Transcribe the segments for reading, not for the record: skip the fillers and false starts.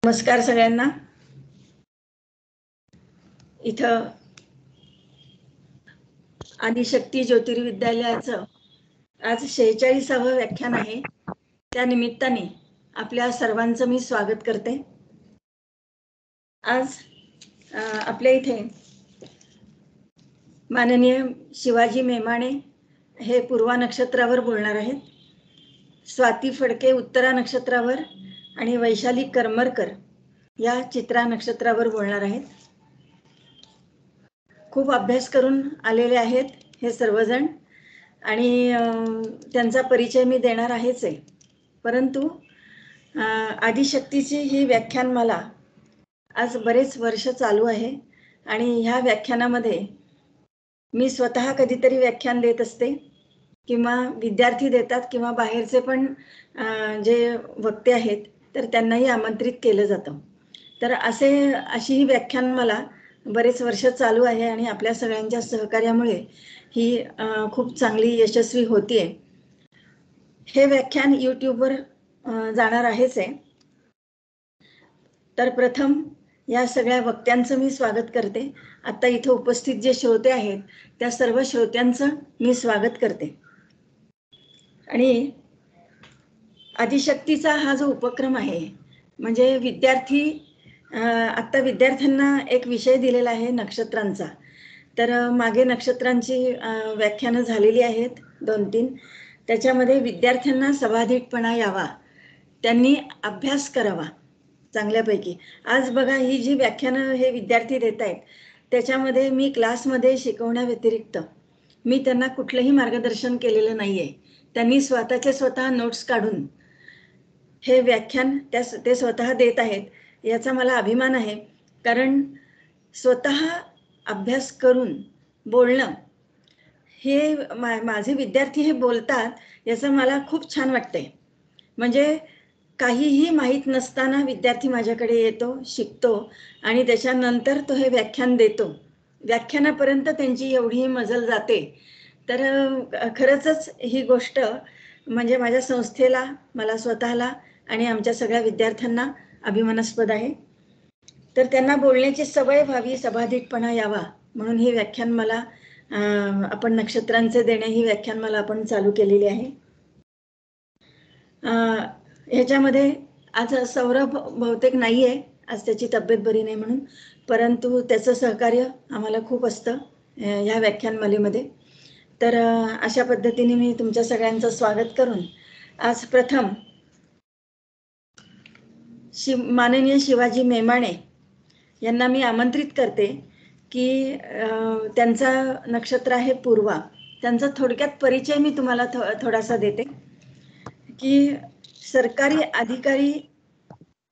नमस्कार सगळ्यांना। इथं आदिशक्ती ज्योतिर्विद्यालयाचं आज 46वे व्याख्यान आहे। त्या निमित्ताने आपल्या सर्वांचं मी स्वागत करते। आज आपल्या इथे माननीय शिवाजी मेमाणे हे पूर्वा नक्षत्रावर बोलणार आहेत, स्वाती फडके उत्तरा नक्षत्रावर आणि वैशाली करमरकर या चित्रा नक्षत्रावर बोलणार आहेत। खूप अभ्यास करून आलेले आहेत हे सर्वजण आणि त्यांचा परिचय मी देणार आहेच आहे, परंतु आदिशक्तीची ही व्याख्यानमाला आज बरेच वर्ष चालू आहे आणि ह्या व्याख्यानामध्ये मी स्वतः कधीतरी व्याख्यान देत असते किंवा विद्यार्थी देतात किंवा बाहेरचे पण जे वक्ते आहेत तर त्यांनाही आमंत्रित केलं जातं। तर अशी ही व्याख्यान मला बरेच वर्ष चालू आहे आणि आपल्या सगळ्यांच्या सहकार्यामुळे ही खूप चांगली यशस्वी होतीये। हे व्याख्यान यूट्यूबवर जाणार आहेच आहे। तर प्रथम या सगळ्या वक्त्यांचं मी स्वागत करते। आता इथे उपस्थित जे श्रोते आहेत त्या सर्व श्रोत्यांचं मी स्वागत करते। आणि आदिशक्तीचा हा जो उपक्रम आहे म्हणजे विद्यार्थी आता विद्यार्थ्यांना एक विषय दिलेला आहे नक्षत्रांचा। तर मागे नक्षत्रांची व्याख्यानं झालेली आहेत 2-3। त्याच्यामध्ये विद्यार्थ्यांना समाधीतपणा यावा, त्यांनी अभ्यास करावा चांगल्यापैकी। आज बघा ही जी व्याख्यानं हे विद्यार्थी देत आहेत त्याच्यामध्ये मी क्लासमध्ये शिकवण्याव्यतिरिक्त मी त्यांना कुठलंही मार्गदर्शन केलेलं नाहीये। त्यांनी स्वतः नोट्स काढून हे व्याख्यान ते स्वतः देत आहेत, याचा मला अभिमान आहे। कारण स्वतः अभ्यास करून बोलणं हे माझे विद्यार्थी हे बोलतात याचं मला खूप छान वाटतंय। म्हणजे काहीही माहीत नसताना विद्यार्थी माझ्याकडे येतो, शिकतो आणि त्याच्यानंतर तो हे व्याख्यान देतो। व्याख्यानापर्यंत त्यांची एवढी मजल जाते। तर खरंच ही गोष्ट म्हणजे माझ्या संस्थेला, मला स्वतःला आणि आमच्या सगळ्या विद्यार्थ्यांना अभिमानास्पद आहे। तर त्यांना बोलण्याची सवय व्हावी, समाधीतपणा यावा म्हणून ही व्याख्यान मला आपण नक्षत्रांचे देणे ही व्याख्यान मला आपण चालू केलेली आहे। ह्याच्यामध्ये आज सौरभ बहुतेक नाहीये, आज त्याची तब्येत बरी नाही म्हणून, परंतु त्याचं सहकार्य आम्हाला खूप असतं ह्या व्याख्यानमालेमध्ये। तर अशा पद्धतीने मी तुमच्या सगळ्यांचं स्वागत करून आज प्रथम माननीय शिवाजी मेमाणे यांना मी आमंत्रित करते की त्यांचा नक्षत्र आहे पूर्वा। त्यांचा थोडक्यात परिचय मी तुम्हाला थोडासा देते की सरकारी अधिकारी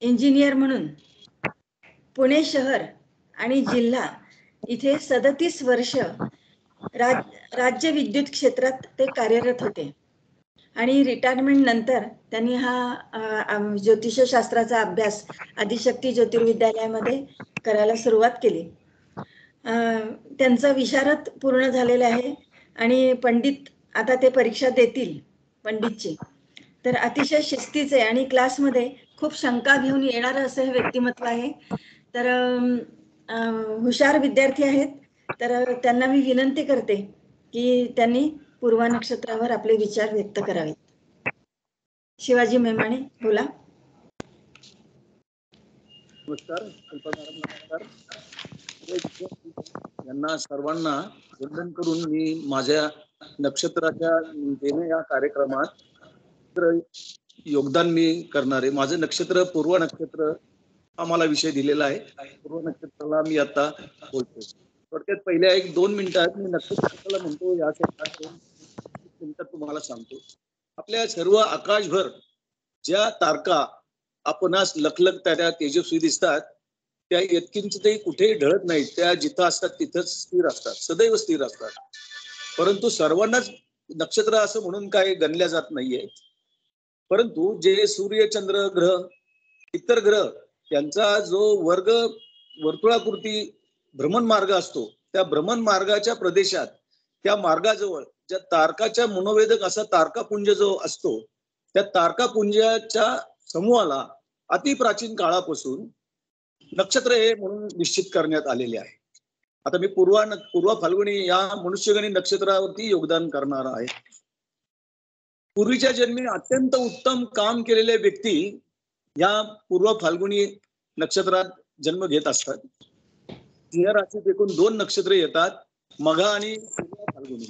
इंजिनियर म्हणून पुणे शहर आणि जिल्हा इथे 37 वर्ष राज्य विद्युत क्षेत्रात ते कार्यरत होते आणि रिटायरमेंट नंतर त्यांनी हा ज्योतिषशास्त्राचा अभ्यास आदिशक्ती ज्योतिर्विद्यालयामध्ये करायला सुरुवात केली। त्यांचं विशारद पूर्ण झालेलं आहे आणि पंडित आता ते परीक्षा देतील पंडितची। तर अतिशय शिस्तीचे आणि क्लासमध्ये खूप शंका घेऊन येणारं असं हे व्यक्तिमत्व आहे। तर हुशार विद्यार्थी आहेत, तर त्यांना मी विनंती करते की त्यांनी पूर्वा नक्षत्रावर आपले विचार व्यक्त करावेत। शिवाजी मेमाणे बोला। नमस्कार नमस्कार यांना सर्वांना वंदन करून मी माझ्या नक्षत्राच्या देणे या कार्यक्रमात योगदान मी करणार आहे। माझं नक्षत्र पूर्व नक्षत्र हा मला विषय दिलेला आहे। पूर्व नक्षत्राला मी आता बोलतोय। थोडक्यात पहिल्या 1-2 मिनिटात मी नक्षत्राला म्हणतो यासाठी 2 मिनिटात तुम्हाला सांगतो। आपल्या सर्व आकाशभर ज्या तारका आपणास लखलखत्या तेजस्वी दिसतात त्या यत्किंचितही कुठेही ढळत नाहीत। त्या जिथं असतात तिथंच स्थिर असतात, सदैव स्थिर असतात। परंतु सर्वांनाच नक्षत्र असं म्हणून काय गणल्या जात नाहीये। परंतु जे सूर्य चंद्र ग्रह इतर ग्रह त्यांचा जो वर्ग वर्तुळाकृती भ्रमण मार्ग असतो, त्या भ्रमण मार्गाच्या प्रदेशात त्या मार्गाजवळ ज्या तारकाच्या मनोवेदक असा तारकापुंज जो असतो त्या तारकापुंजाच्या समूहाला अतिप्राचीन काळापासून नक्षत्र हे म्हणून निश्चित करण्यात आलेले आहे. आता मी पूर्व फाल्गुनी या मनुष्यगणी नक्षत्रावरती योगदान करणार आहे. पूर्वीच्या जन्मी अत्यंत उत्तम काम केलेले व्यक्ती या पूर्व फाल्गुनी नक्षत्रात जन्म घेत असतात. सिंह राशीत एकूण 2 नक्षत्र येतात, मघा आणि पूर्व फाल्गुनी.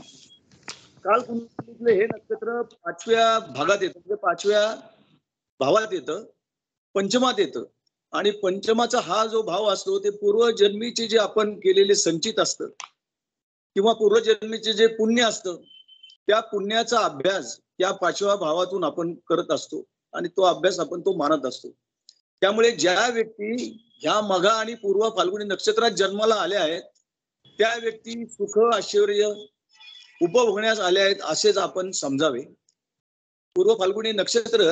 कालकुंडलीतले हे नक्षत्र 5व्या भागात येतं, म्हणजे 5व्या भावात येतं, पंचमात येतं. आणि पंचमाचा हा जो भाव असतो ते पूर्वजन्मीचे जे आपण केलेले संचित असतं किंवा पूर्वजन्मीचे जे पुण्य असतं त्या पुण्याचा अभ्यास या 5व्या भावातून आपण करत असतो आणि तो अभ्यास आपण तो मानत असतो. त्यामुळे ज्या व्यक्ती ह्या मघा आणि पूर्व फाल्गुनी नक्षत्रात जन्माला आल्या आहेत त्या व्यक्ती सुख ऐश्वर्य उपभोगण्यास आल्या आहेत असेच आपण समजावे. पूर्व फाल्गुनी नक्षत्र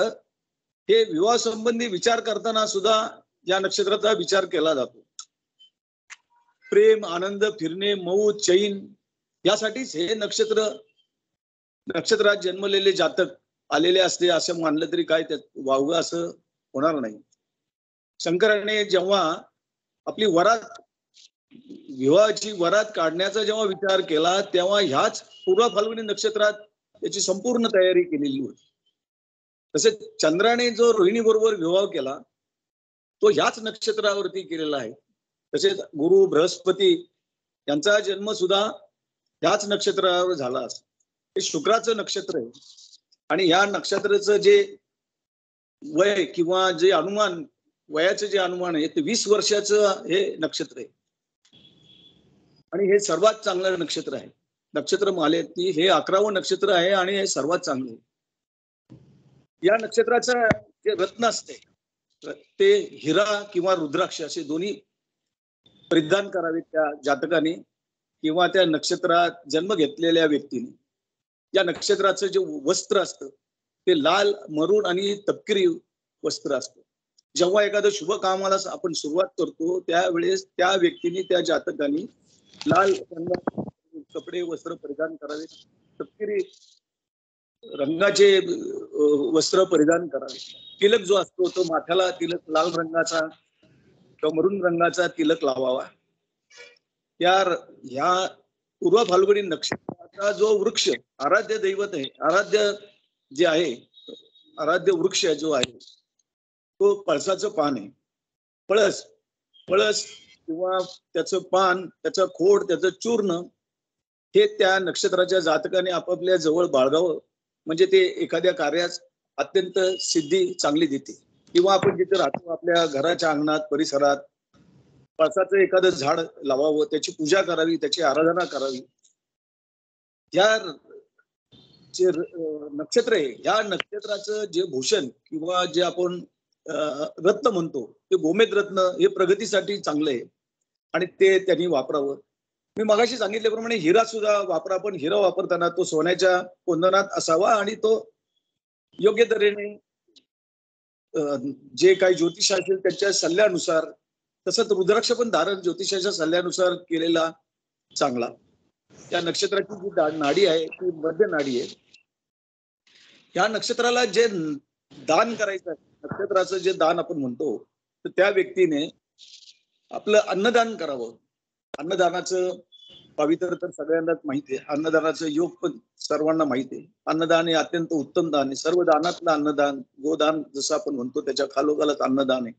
हे विवाह संबंधी विचार करताना सुद्धा या नक्षत्राचा विचार केला जातो. प्रेम, आनंद, फिरणे, मौज, चैन यासाठीच हे नक्षत्रात जन्मलेले जातक आलेले असते असं मानलं तरी काय त्यात वावगं असं होणार नाही. शंकराने जेव्हा आपली विवाहाची वरात काढण्याचा जेव्हा विचार केला तेव्हा ह्याच पूर्व फाल्गुनी नक्षत्रात त्याची संपूर्ण तयारी केलेली होती. तसेच चंद्राने जो रोहिणी बरोबर विवाह केला तो ह्याच नक्षत्रावरती केलेला आहे. तसेच गुरु बृहस्पती यांचा जन्म सुद्धा ह्याच नक्षत्रावर झाला असतो. हे शुक्राचं नक्षत्र आहे आणि या नक्षत्राचं जे वय किंवा जे अनुमान वयाचं जे अनुमान आहे ते 20 वर्षाचं हे नक्षत्र आहे आणि हे सर्वात चांगलं नक्षत्र आहे. नक्षत्र मालेत हे 11वं नक्षत्र आहे आणि हे सर्वात चांगलं आहे. या नक्षत्राचं जे रत्न असते ते हिरा किंवा रुद्राक्ष असे दोन्ही परिधान करावे त्या जातकाने किंवा त्या नक्षत्रात जन्म घेतलेल्या व्यक्तीने. या नक्षत्राचं जे वस्त्र असतं ते लाल, मरून आणि तपकिरी वस्त्र असतं. जेव्हा एखादं शुभ कामाला आपण सुरुवात करतो त्यावेळेस त्या व्यक्तीने त्या जातकाने लाल रंगाचे कपडे वस्त्र परिधान करावे, तपकिरी रंगाचे वस्त्र परिधान करावे. तिलक जो असतो तो माथ्याला तिलक लाल रंगाचा किंवा मरून रंगाचा तिलक लावावा. या पूर्व फाल्गुनी नक्षत्राचा जो वृक्ष आराध्य दैवत आहे, आराध्य वृक्ष जो आहे तो पळसाचं पान आहे. पळस किंवा त्याचं पान, त्याचं खोड, त्याचं चूर्ण हे त्या नक्षत्राच्या जातकाने आपापल्या जवळ बाळगावं म्हणजे ते एखाद्या कार्यात अत्यंत सिद्धी चांगली देते. किंवा आपण जिथे राहतो आपल्या घराच्या अंगणात परिसरात पळसाचं एखादं झाड लावावं, त्याची पूजा करावी, त्याची आराधना करावी. या जे नक्षत्र आहे या नक्षत्राचं जे भूषण किंवा जे आपण रत्न म्हणतो ते गोमेद रत्न हे प्रगतीसाठी चांगलं आहे आणि ते त्यांनी वापरावं. मी मगाशी सांगितल्याप्रमाणे हिरा सुद्धा वापरा, पण हिरा वापरताना तो सोन्याच्या कोंदणात असावा आणि तो योग्य तऱ्हेने जे काही ज्योतिष असेल त्याच्या सल्ल्यानुसार, तसंच रुद्राक्ष पण धारण ज्योतिषाच्या सल्ल्यानुसार केलेला चांगला. त्या नक्षत्राची जी नाडी आहे ती मध्य नाडी आहे. या नक्षत्राला जे दान करायचं आहे, नक्षत्राचं जे दान आपण म्हणतो तर त्या व्यक्तीने आपलं अन्नदान करावं. अन्नदानाचं पावित्र्य तर सगळ्यांनाच माहिती आहे, अन्नदानाचं योग पण सर्वांना माहिती आहे. अन्नदान हे अत्यंत उत्तम दान आहे. सर्व दानातलं अन्नदान, गोदान जसं आपण म्हणतो त्याच्या खालोखालच अन्नदान आहे.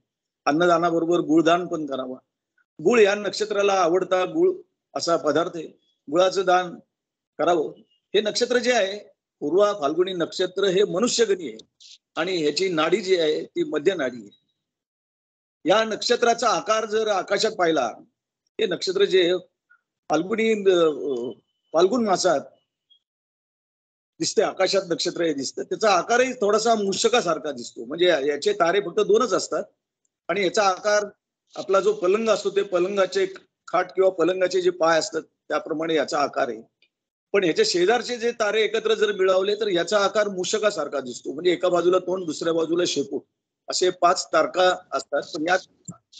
अन्नदानाबरोबर गुळदान पण करावा. गुळ या नक्षत्राला आवडता गुळ असा पदार्थ आहे. गुळाचं दान करावं. हे नक्षत्र जे आहे पूर्व फाल्गुनी नक्षत्र हे मनुष्यगणी आहे आणि ह्याची नाडी जी आहे ती मध्य नाडी आहे. या नक्षत्राचा आकार जर आकाशात पाहिला, हे नक्षत्र जे फाल्गुन मासात दिसते, आकाशात नक्षत्र हे दिसतं, त्याचा आकारही थोडासा मूषकासारखा दिसतो. म्हणजे याचे तारे फक्त 2च असतात आणि याचा आकार आपला जो पलंग असतो ते पलंगाचे खाट किंवा पलंगाचे जे पाय असतात त्याप्रमाणे याचा आकार आहे. पण ह्याच्या शेजारचे जे तारे एकत्र जर मिळवले तर याचा आकार मूषकासारखा दिसतो. म्हणजे एका बाजूला तोंड, दुसऱ्या बाजूला शेपूट असे 5 तारका असतात. पण या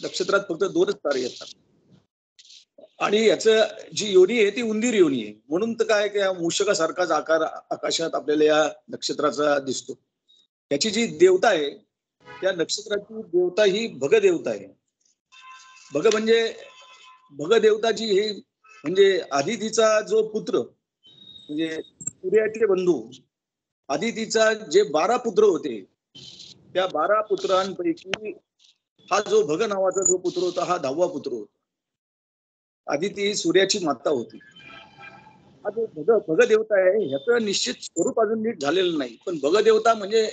नक्षत्रात फक्त 2च तारे येतात आणि याचं जी योनी आहे ती उंदीर योनी आहे. म्हणून तर काय की मूषकासारखाच आकार आकाशात आपल्याला या नक्षत्राचा दिसतो. याची जी देवता आहे त्या नक्षत्राची देवता ही भगदेवता आहे. भगदेवता जी ही म्हणजे आदितीचा जो पुत्र म्हणजे सूर्याचे बंधू आदितीचा जे 12 पुत्र होते, त्या 12 पुत्रांपैकी हा जो भग नावाचा जो पुत्र होता हा 10वा पुत्र होता. आदिती ही सूर्याची माता होती. हा जो भगदेवता आहे ह्याचं निश्चित स्वरूप अजून नीट झालेलं नाही. पण भगदेवता म्हणजे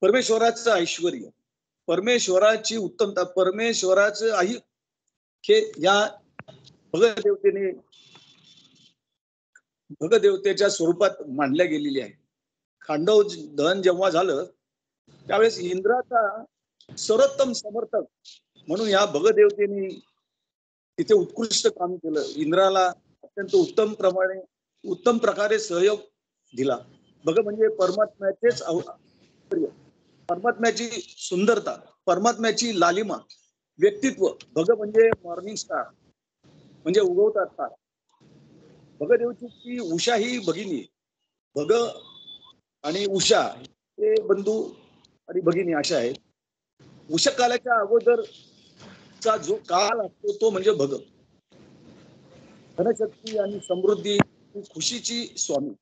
परमेश्वराचं ऐश्वर, परमेश्वराची उत्तमता, परमेश्वराचं हे या भगदेवतेने भगदेवतेच्या स्वरूपात मांडल्या गेलेली आहे. खांडव दहन जेव्हा झालं त्यावेळेस इंद्राचा सर्वोत्तम समर्थक म्हणून या भगदेवतेने तिथे उत्कृष्ट काम केलं. इंद्राला अत्यंत उत्तम प्रकारे सहयोग दिला. भग म्हणजे परमात्म्याचेच परमात्म्याची सुंदरता, परमात्म्याची लालिमा, व्यक्तित्व. भग म्हणजे मॉर्निंग स्टार म्हणजे उगवतात तारा. भगदेवची ती उषा ही भगिनी. भग आणि उषा हे बंधू आणि भगिनी अशा आहेत. उषा कालाच्या अगोदरचा जो काल असतो तो म्हणजे भग. धनशक्ती आणि समृद्धी, खुशीची स्वामी,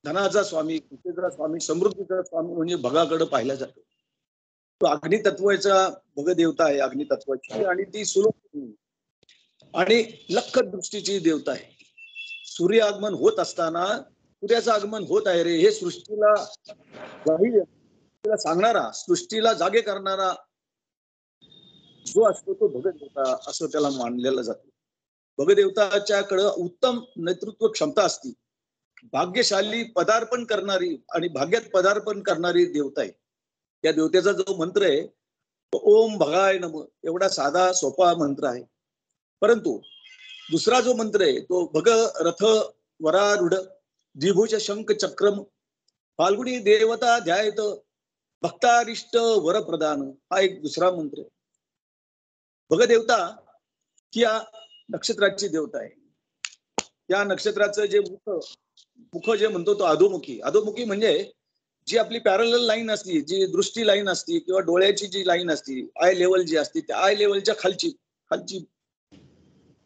धनाचा स्वामी, खुशीचा स्वामी, समृद्धीचा स्वामी म्हणजे भगाकडे पाहिला जातो. तो अग्नितत्वाचा भगदेवता आहे, अग्नितत्वाची, आणि ती सुलोचनी आणि लख दृष्टीची देवता आहे. सूर्य आगमन होत असताना सूर्याचं आगमन होत आहे रे हे सृष्टीला सांगणारा, सृष्टीला जागे करणारा जो असतो तो भगदेवता असं त्याला मानलेलं जातं. भगदेवताच्याकडे उत्तम नेतृत्व क्षमता असते. भाग्यशाली पदार्पण करणारी आणि भाग्यात पदार्पण करणारी देवता आहे. त्या देवतेचा जो मंत्र आहे तो ओम भगाय नमः एवढा साधा सोपा मंत्र आहे. परंतु दुसरा जो मंत्र आहे तो भग रथ वरारूढ द्विभुज शंख चक्रम फाल्गुनी देवता ध्यायत भक्तारिष्ट वरप्रदान हा एक दुसरा मंत्र आहे. भगदेवता ही या नक्षत्राची देवता आहे. या नक्षत्राचं जे मुख जे म्हणतो तो अधोमुखी म्हणजे जी आपली पॅरलल लाईन असती, जी दृष्टी लाईन असती किंवा डोळ्याची जी लाईन असती, आय लेवल जी असती, त्या आय लेवलच्या खालची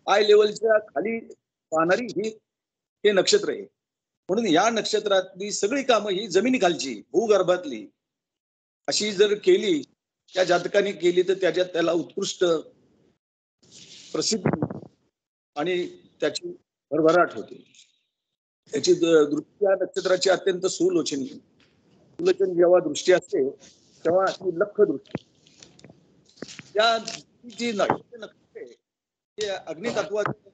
आय लेवलच्या खाली पाहणारी हे नक्षत्र आहे. म्हणून या नक्षत्रातली सगळी कामं ही जमिनीखालची भूगर्भातली अशी जर केली, त्या जातकाने केली तर त्याला उत्कृष्ट प्रसिद्धी आणि त्याची भरभराट होते. त्याची दृष्टी या नक्षत्राची अत्यंत सुलोचनी. सुलोचन जेव्हा दृष्टी असते तेव्हा ती लख दृष्टी. त्या जी नक्षत्र आहे अग्नितत्वाचे,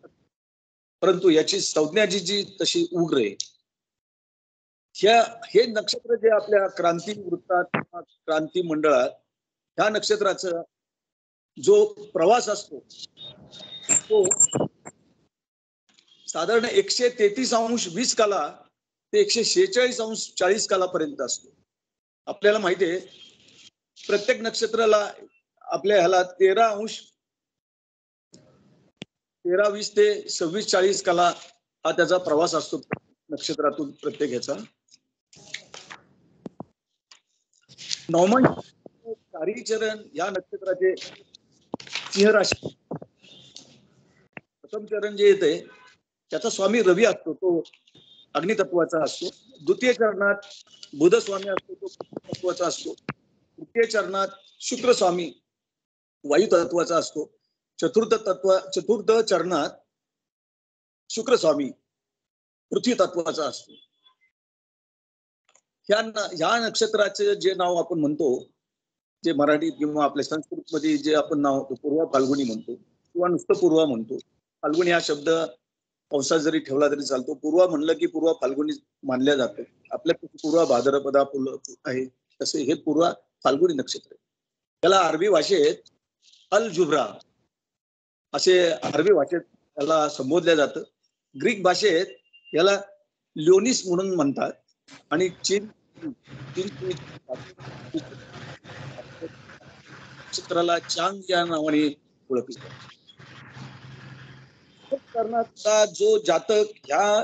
परंतु याची संज्ञा जी तशी उग्र आहे. हे नक्षत्र जे आपल्या क्रांती वृत्तात क्रांती मंडळात ह्या नक्षत्राचा जो प्रवास असतो तो साधारण 133°20 काला ते 146°40 कालापर्यंत असतो. आपल्याला माहिती आहे प्रत्येक नक्षत्राला आपल्या ह्याला 13:20 ते 26:40 काला हा त्याचा प्रवास असतो नक्षत्रातून प्रत्येक ह्याचा. नवमान चरण या नक्षत्राचे सिंह राशी प्रथम चरण जे येते त्याचा स्वामी रवी असतो, तो अग्नितत्वाचा असतो. द्वितीय चरणात बुध स्वामी असतो, तो तत्वाचा असतो. तृतीय चरणात शुक्र स्वामी वायू तत्वाचा असतो. चतुर्थ चरणात शुक्र स्वामी पृथ्वी तत्वाचा असतो. ह्या नक्षत्राचे जे नाव आपण म्हणतो, जे मराठीत किंवा आपल्या संस्कृत मध्ये जे आपण नाव पूर्वा फाल्गुनी म्हणतो किंवा नुसतं पूर्वा म्हणतो. फाल्गुनी हा शब्द कंसात जरी ठेवला तरी चालतो. पूर्वा म्हणलं की पूर्वा फाल्गुनी मानल्या जातं. आपल्या पूर्वा भाद्रपदा आहे तसे हे पूर्वा फाल्गुनी नक्षत्र आहे. त्याला अरबी भाषेत अल जुब्रा असे अरबी भाषेत त्याला संबोधलं जातं. ग्रीक भाषेत याला लिओनिस म्हणून म्हणतात आणि चीन नक्षत्राला चांग या नावाने ओळखले जाते. कर्णाचा जो जातक ह्या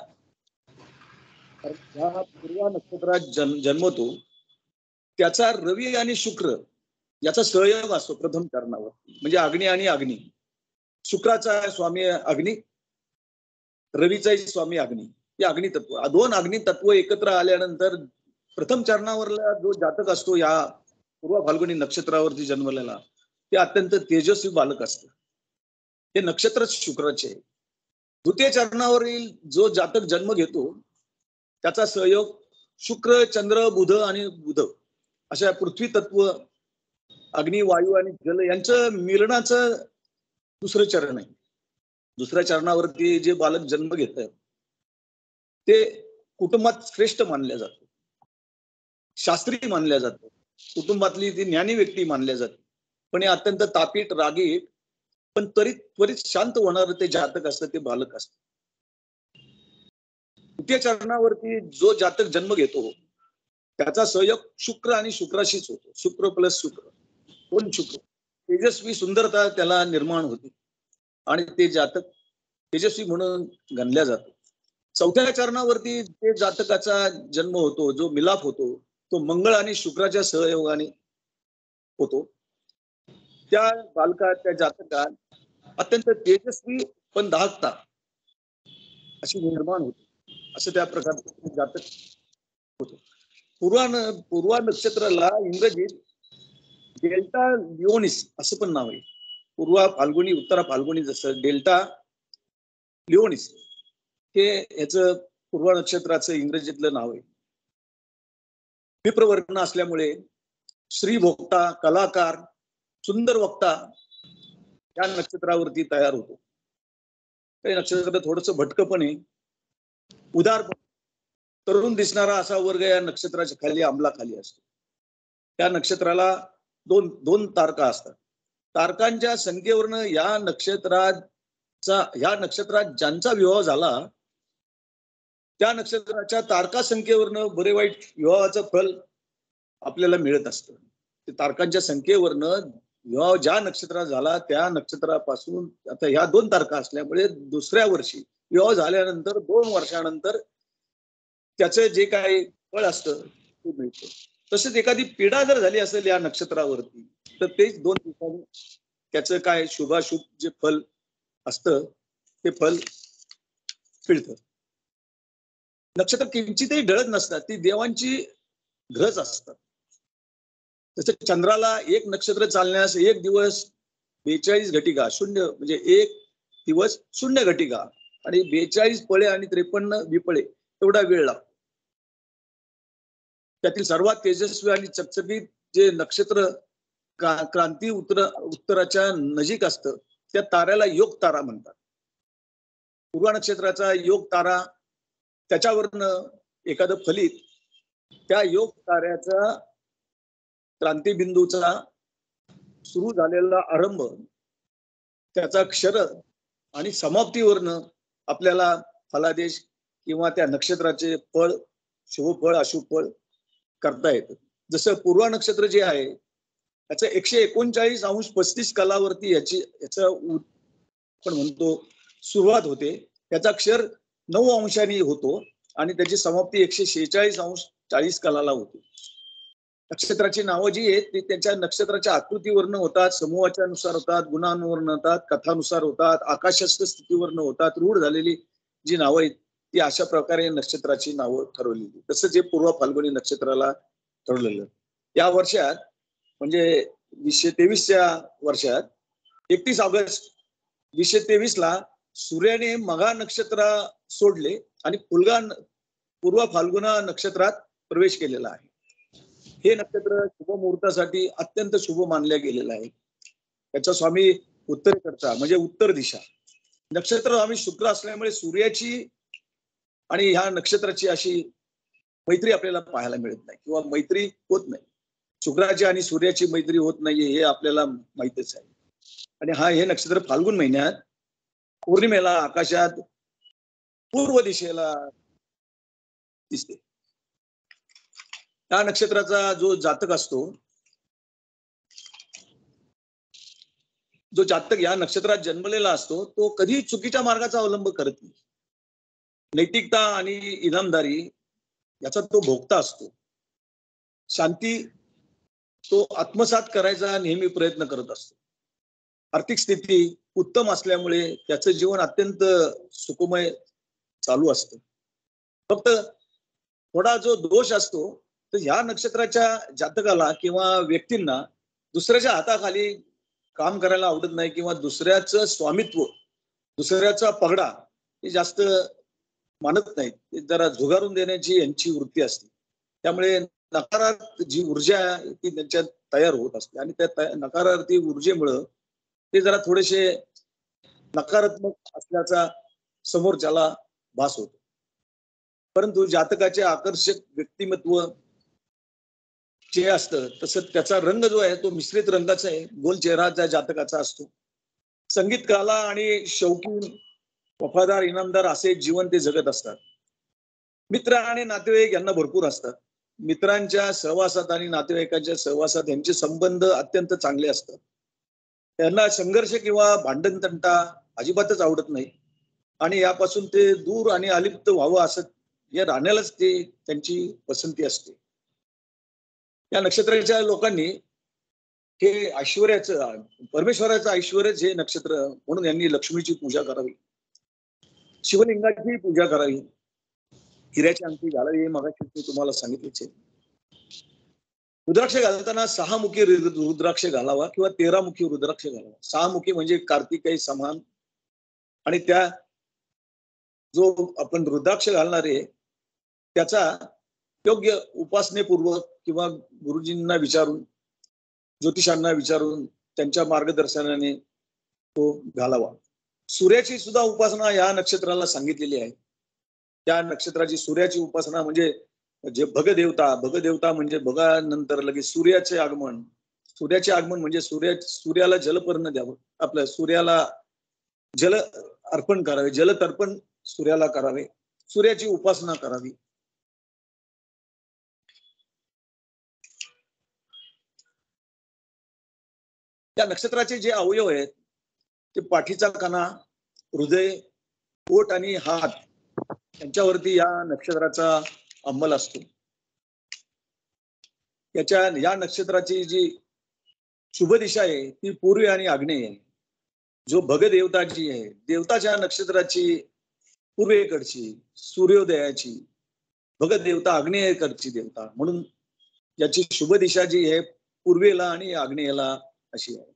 पूर्वा नक्षत्रात जन्मतो त्याचा रवी आणि शुक्र याचा सहयोग असतो प्रथम चरणावर, म्हणजे अग्नी आणि अग्नी. शुक्राचा स्वामी अग्नी, रवीचाही स्वामी अग्नी. हे अग्नी तत्व, दोन अग्नी तत्व एकत्र आल्यानंतर प्रथम चरणावरला जो जातक असतो या पूर्व फाल्गुनी नक्षत्रावरती जन्मलेला, ते अत्यंत तेजस्वी बालक असतं. हे नक्षत्र शुक्राचे. द्वितीय चरणावरील जो जातक जन्म घेतो त्याचा सहयोग शुक्र, चंद्र, बुध आणि बुध अशा पृथ्वी तत्व, अग्नी, वायू आणि जल यांचं मिलनाचं दुसरं चरण आहे. दुसऱ्या चरणावरती जे बालक जन्म घेत ते कुटुंबात श्रेष्ठ मानल्या जातं, शास्त्री मानल्या जातं, कुटुंबातली ती ज्ञानी व्यक्ती मानल्या जाते. पण हे अत्यंत तापीट, रागीट, पण त्वरित शांत होणारं ते जातक असतं, ते बालक असतं. तृतीय चरणावरती जो जातक जन्म घेतो त्याचा सहयोग शुक्र आणि शुक्राशीच होतो. शुक्र प्लस शुक्र, कोण शुक्र, तेजस्वी सुंदरता त्याला निर्माण होते आणि ते जातक तेजस्वी म्हणून गणल्या जातो. चौथ्या चरणावरती जे जातकाचा जन्म होतो, जो मिलाप होतो, तो मंगळ आणि शुक्राच्या सहयोगाने होतो. त्या बालकात, त्या जातकात अत्यंत तेजस्वी पण दाहकता अशी निर्माण होते. असं त्या प्रकारचं जातक होतो. पूर्वा नक्षत्राला इंग्रजीत डेल्टा लिओनिस असं पण नाव आहे. पूर्वा फाल्गुनी, उत्तरा फाल्गुनी, जसं डेल्टा लिओनिस हे याचं पूर्वा नक्षत्राचं इंग्रजीतलं नाव आहे. विप्रवर्ण असल्यामुळे श्रीभोक्ता, कलाकार, सुंदर वक्ता या नक्षत्रावरती तयार होतो. हे नक्षत्र थोडंसं भटकं पण आहे, उदार पण, तरुण दिसणारा असा वर्ग या नक्षत्राच्या खाली, अंमलाखाली असतो. त्या नक्षत्राला दोन तारका असतात. तारकांच्या संख्येवरनं या नक्षत्रात ज्यांचा विवाह झाला त्या नक्षत्राच्या तारका संख्येवरनं बरे वाईट विवाहाचं फल आपल्याला मिळत असतं. ते तारकांच्या संख्येवरनं विवाह ज्या नक्षत्रात झाला त्या नक्षत्रापासून, आता ह्या 2 तारका असल्यामुळे दुसऱ्या वर्षी विवाह झाल्यानंतर 2 वर्षानंतर त्याचं जे काही फळ असतं ते मिळतं. तसंच एखादी पीडा जर झाली असेल या नक्षत्रावरती तर तेच 2 दिवसांनी त्याचं काय शुभाशुभ जे फल असतं ते फल मिळतं. नक्षत्र किंचितही ढळत नसतात, ती देवांची ग्रज असतात. तसं चंद्राला एक नक्षत्र चालण्यास 1 दिवस 42 घटिका, शून्य म्हणजे 1 दिवस 0 घटिका आणि 42 पळे आणि 53 विपळे एवढा वेळ लागतो. त्यातील सर्वात तेजस्वी आणि चकचकीत जे नक्षत्र क्रांती उत्तराच्या नजीक असतं त्या ताऱ्याला योग तारा म्हणतात. पूर्वा नक्षत्राचा योग तारा, त्याच्यावरनं एखादं फलित त्या योग ताऱ्याचा क्रांतिबिंदूचा सुरू झालेला आरंभ, त्याचा क्षर आणि समाप्तीवरनं आपल्याला फलादेश किंवा त्या नक्षत्राचे फळ, शुभ फळ, अशुभ फळ करता येतं. जसं पूर्वा नक्षत्र जे आहे त्याचं 139 अंश 35 कलावरती याचा आपण म्हणतो सुरुवात होते. त्याचा क्षर 9 अंशांनी होतो आणि त्याची समाप्ती 146 अंश 40 कलाला होते. नक्षत्राची नावं जी आहेत ती त्यांच्या नक्षत्राच्या आकृतीवरनं होतात, समूहाच्या नुसार होतात, गुणांवरनं होतात, कथानुसार होतात, आकाशस्थ स्थितीवरनं होतात. रूढ झालेली जी नावं आहेत ती अशा प्रकारे नक्षत्राची नावं ठरवलेली. तसंच हे पूर्व फाल्गुनी नक्षत्राला ठरवलेलं. या वर्षात म्हणजे 2023च्या वर्षात 31 ऑगस्ट 2023 ला सूर्याने मघा नक्षत्र सोडले आणि पूर्व फाल्गुना नक्षत्रात प्रवेश केलेला आहे. हे नक्षत्र शुभ मुहूर्तासाठी अत्यंत शुभ मानलं गेलेलं आहे. त्याचा स्वामी उत्तरेकडचा म्हणजे उत्तर दिशा. नक्षत्र स्वामी शुक्र असल्यामुळे सूर्याची आणि ह्या नक्षत्राची अशी मैत्री आपल्याला पाहायला मिळत नाही किंवा मैत्री होत नाही. शुक्राची आणि सूर्याची मैत्री होत नाहीये हे आपल्याला माहितच आहे. आणि हे नक्षत्र फाल्गुन महिन्यात पौर्णिमेला आकाशात पूर्व दिशेला दिसते. त्या नक्षत्राचा जो जातक असतो, जो जातक या नक्षत्रात जन्मलेला असतो तो कधी चुकीच्या मार्गाचा अवलंब करत नाही. नैतिकता आणि इनामदारी याचा तो भोगता असतो. शांती तो आत्मसात करायचा नेहमी प्रयत्न करत असतो. आर्थिक स्थिती उत्तम असल्यामुळे त्याचं जीवन अत्यंत सुखमय चालू असतं. फक्त थोडा जो दोष असतो, तर ह्या नक्षत्राच्या जातकाला किंवा व्यक्तींना दुसऱ्याच्या हाताखाली काम करायला आवडत नाही किंवा दुसऱ्याचं स्वामित्व, दुसऱ्याचा पगडा हे जास्त मानत नाहीत. ते जरा झुगारून देण्याची यांची वृत्ती असते. त्यामुळे नकारार्थी जी ऊर्जा आहे ती त्यांच्यात तयार होत असते आणि त्या नकारार्थी ऊर्जेमुळं ते जरा थोडेसे नकारात्मक असल्याचा समोरच्याला भास होतो. परंतु जातकाचे आकर्षक व्यक्तिमत्व जे असतं तसं त्याचा रंग जो आहे तो मिश्रित रंगाचा आहे. गोल चेहरा त्या जातकाचा असतो. संगीत कला आणि शौकीन, वफादार, इनामदार असे जीवन ते जगत असतात. मित्र आणि नातेवाईक यांना भरपूर असतात. मित्रांच्या सहवासात आणि नातेवाईकांच्या सहवासात यांचे संबंध अत्यंत चांगले असतात. त्यांना संघर्ष किंवा भांडण तंटा अजिबातच आवडत नाही आणि यापासून ते दूर आणि अलिप्त व्हावं असं या राहण्यालाच ते त्यांची पसंती असते. या नक्षत्राच्या लोकांनी हे ऐश्वर्याचं, परमेश्वराचं ऐश्वर्यच हे नक्षत्र म्हणून यांनी लक्ष्मीची पूजा करावी, शिवलिंगाची पूजा करावी, हिऱ्याची अंगठी घालावी. मगाशी मी तुम्हाला सांगितलेच आहे. रुद्राक्ष घालताना 6 मुखी रुद्राक्ष घालावा किंवा 13 मुखी रुद्राक्ष घालावा. 6 मुखी म्हणजे कार्तिकेय समान आणि त्या जो आपण रुद्राक्ष घालणार आहे त्याचा योग्य उपासनेपूर्वक किंवा गुरुजींना विचारून, ज्योतिषांना विचारून त्यांच्या मार्गदर्शनाने तो घालावा. सूर्याची सुद्धा उपासना या नक्षत्राला सांगितलेली आहे. त्या नक्षत्राची सूर्याची उपासना म्हणजे जे भगदेवता म्हणजे भगा नंतर लगेच सूर्याचे आगमन. सूर्याचे आगमन म्हणजे सूर्याला जलपर्ण द्यावं, आपल्या सूर्याला जल अर्पण करावे, जलतर्पण सूर्याला करावे, सूर्याची उपासना करावी. त्या नक्षत्राचे जे अवयव आहेत ते पाठीचा कणा, हृदय, पोट आणि हात यांच्यावरती या नक्षत्राचा अंमल असतो. या नक्षत्राची जी शुभ दिशा आहे ती पूर्व आणि आग्नेय आहे. जो भगदेवता जी आहे, देवताच्या नक्षत्राची पूर्वेकडची सूर्योदयाची, भगदेवता आग्नेयकडची देवता, म्हणून याची शुभ दिशा जी आहे पूर्वेला आणि आग्नेयला अशी आहे.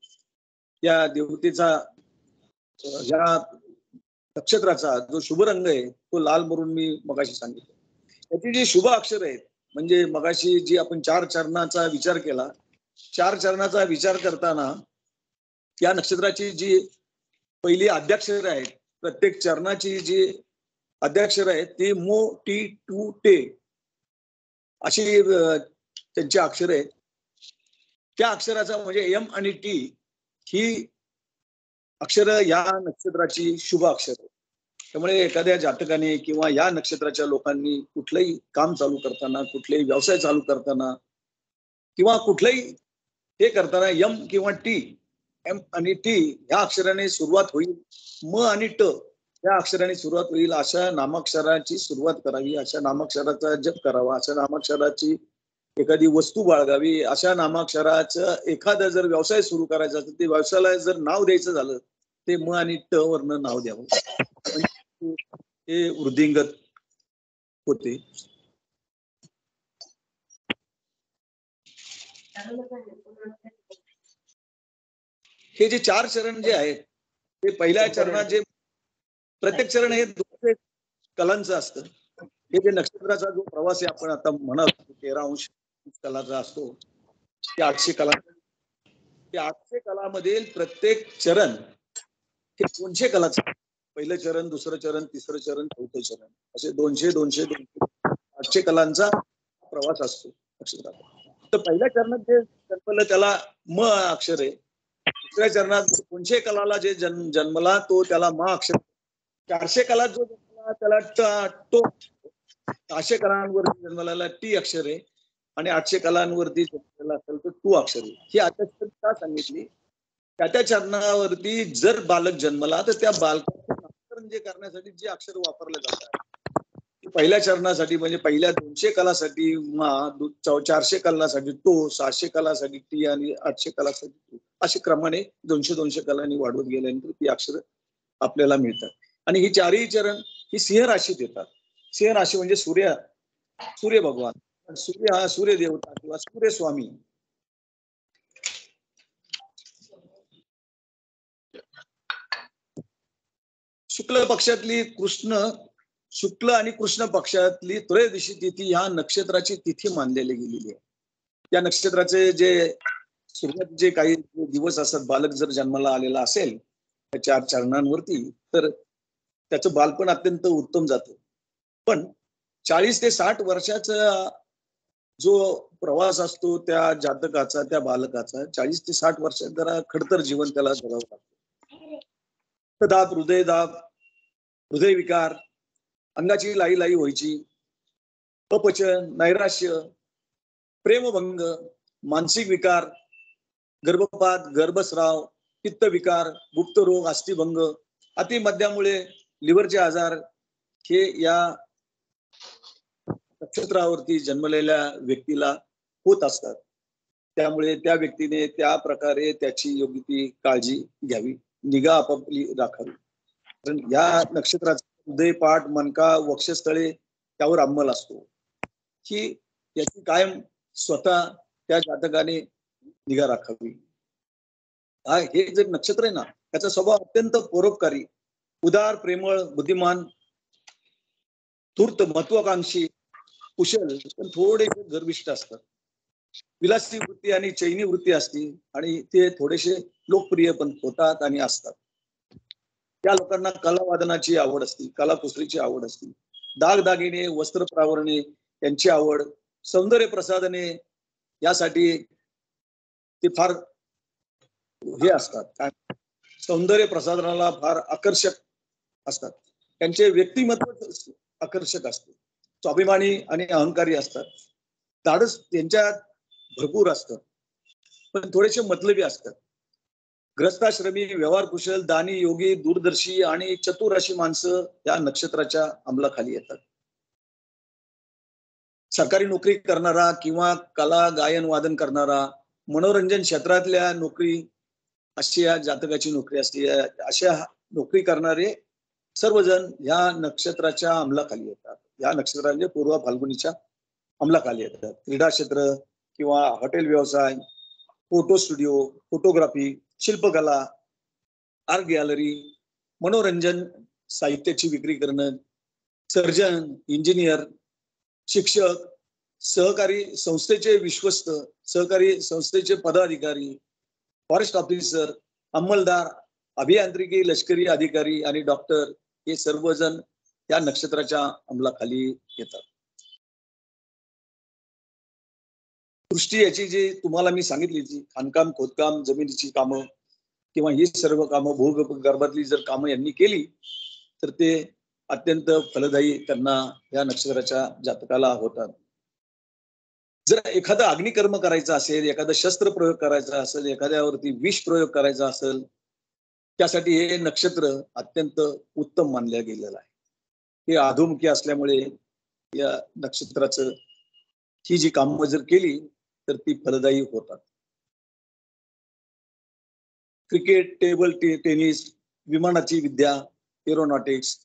या देवतेचा, या नक्षत्राचा जो शुभ रंग आहे तो लाल म्हणून मी मगाशी सांगितलं. त्याची जी शुभ अक्षर आहेत म्हणजे मगाशी जी आपण 4 चरणाचा विचार केला, 4 चरणाचा विचार करताना या नक्षत्राची जी पहिली आद्याक्षर आहेत, प्रत्येक चरणाची जी आद्याक्षर आहेत ती मो, टी, टू, टे अशी त्यांची अक्षर आहेत. त्या अक्षराचा म्हणजे एम आणि टी ही अक्षर या नक्षत्राची शुभ अक्षर आहे. त्यामुळे एखाद्या जातकाने किंवा या नक्षत्राच्या लोकांनी कुठलंही काम चालू करताना, कुठलेही व्यवसाय चालू करताना किंवा कुठलंही हे करताना एम किंवा टी, एम आणि टी या अक्षराने सुरुवात होईल, म आणि ट या अक्षराने सुरुवात होईल अशा नामाक्षराची सुरुवात करावी, अशा नामाक्षराचा जप करावा, अशा नामाक्षराची एखादी वस्तू बाळगावी, अशा नामाक्षराचं एखादा जर व्यवसाय सुरू करायचा असेल ते व्यवसायाला जर नाव द्यायचं झालं ते म आणि ट वरनं नाव द्यावं, हे वृद्धिंगत होते. हे जे 4 चरण जे आहेत ते पहिल्या चरणात जे प्रत्येक चरण हे 200 कलांचं असतं. हे जे नक्षत्राचा जो प्रवास आहे आपण आता म्हणत 13 अंश कलाचा असतो, ते 800 कला, ते 800 कलामधील प्रत्येक चरण हे 200 कलाचं. पहिलं चरण, दुसरं चरण, तिसरं चरण, चौथं चरण असे 800 कलांचा प्रवास असतो नक्षत्राचा. तर पहिल्या चरणात जे जन्मलं त्याला म अक्षर आहे. दुसऱ्या चरणात 200 कलाला जे जन्मला तो त्याला म अक्षर. 400 कला जो जन्मला त्याला तो, 600 कलांवरती जन्मलेला टी अक्षर आहे आणि 800 कलांवरती जन्मलेला असेल तर टू अक्षर आहे. ही आता का सांगितली? त्या चरणावरती जर बालक जन्मला तर त्या बालकाचे नामकरण जे करण्यासाठी जे अक्षर वापरले जातात पहिल्या चरणासाठी म्हणजे पहिल्या 200 कलासाठी मा, 400 कलासाठी तो, 600 कलासाठी टी आणि 800 कलासाठी टू, असे क्रमाने 200 कलांनी वाढवत गेल्यानंतर ती अक्षर आपल्याला मिळतात. आणि ही चारही चरण ही सिंह राशीत येतात. सिंह राशी म्हणजे सूर्य भगवान, सूर्य हा सूर्य देवता किंवा सूर्य स्वामी. शुक्ल पक्षातली शुक्ल आणि कृष्ण पक्षातली त्रयोदशी तिथी ह्या नक्षत्राची तिथी मानलेली गेलेली आहे. त्या नक्षत्राचे जे सुरुवातीचे काही दिवस असतात, बालक जर जन्माला आलेला असेल त्या 4 चरणांवरती, तर त्याचं बालपण अत्यंत उत्तम जातं. पण 40 ते 60 वर्षाचा जो प्रवास असतो त्या जातकाचा, त्या बालकाचा, 40 ते 60 वर्षात जरा खडतर जीवन त्याला जगावं लागतं. रक्तदाब, हृदयदाब, हृदयविकार, अंगाची लाई लाई व्हायची, अपचन, नैराश्य, प्रेमभंग, मानसिक विकार, गर्भपात, गर्भस्राव, पित्तविकार, गुप्तरोग, अस्थिभंग, अतिमद्यामुळे लिव्हरचे आजार हे या नक्षत्रावरती जन्मलेल्या व्यक्तीला होत असतात. त्यामुळे त्या व्यक्तीने त्या प्रकारे त्याची योग्य ती काळजी घ्यावी, निगा आपापली राखावी. कारण या नक्षत्राचा हृदय, पाठ, मनका, वक्षस्थळे त्यावर अंमल असतो. ही याची कायम स्वतः त्या जातकाने निगा राखावी. हे जे नक्षत्र आहे ना, त्याचा स्वभाव अत्यंत परोपकारी, उदार, प्रेमळ, बुद्धिमान, धूर्त, महत्वाकांक्षी, कुशल, पण थोडेसे गर्विष्ठ असतात. विलासी वृत्ती आणि चैनी वृत्ती असते आणि ते थोडेसे लोकप्रिय पण होतात आणि असतात. त्या लोकांना कलावादनाची आवड असते, कलाकुसरीची आवड असते, दागदागिने, वस्त्र प्रावरणे यांची आवड, सौंदर्य प्रसाधने यासाठी ते फार हे असतात. काय सौंदर्य प्रसाधनाला फार आकर्षक असतात. त्यांचे व्यक्तिमत्व आकर्षक असते, स्वाभिमानी आणि अहंकारी असतात. धाडस त्यांच्यात भरपूर असतं, पण थोडेसे मतलबी असतात. ग्रस्ताश्रमी, व्यवहार कुशल, दानी, योगी, दूरदर्शी आणि चतुर अशी माणसं या नक्षत्राच्या अंमलाखाली येतात. सरकारी नोकरी करणारा किंवा कला, गायन, वादन करणारा, मनोरंजन क्षेत्रातल्या नोकरी, अशी या जातकाची नोकरी असते. अशा नोकरी करणारे सर्वजण या नक्षत्राच्या अंमलाखाली येतात. या नक्षत्राचे पूर्व फाल्गुनीच्या अंमलाखाली येतात. क्रीडा क्षेत्र किंवा हॉटेल व्यवसाय, फोटो स्टुडिओ, फोटोग्राफी, शिल्पकला, आर्ट गॅलरी, मनोरंजन साहित्याची विक्री करणं, सर्जन, इंजिनियर, शिक्षक, सहकारी संस्थेचे विश्वस्त, सहकारी संस्थेचे पदाधिकारी, फॉरेस्ट ऑफिसर, अंमलदार, अभियांत्रिकी, लष्करी अधिकारी आणि डॉक्टर हे सर्वजण या नक्षत्राच्या अंमलाखाली येतात. दृष्टी याची जी तुम्हाला मी सांगितली, जी खाणकाम, खोदकाम, जमिनीची कामं किंवा ही सर्व कामं भूगर्भातली जर कामं यांनी केली तर ते अत्यंत फलदायी त्यांना या नक्षत्राच्या जातकाला होतात. जर एखादा अग्निकर्म करायचा असेल, एखादा शस्त्र प्रयोग करायचा असेल, एखाद्यावरती विष प्रयोग करायचा असेल, त्यासाठी हे नक्षत्र अत्यंत उत्तम मानलं गेलेलं आहे. हे अधोमुखी असल्यामुळे या नक्षत्राचं ही जी कामं जर केली तर ती फलदायी होतात. क्रिकेट, टेबल टेनिस, विमानाची विद्या, एरोनॉटिक्स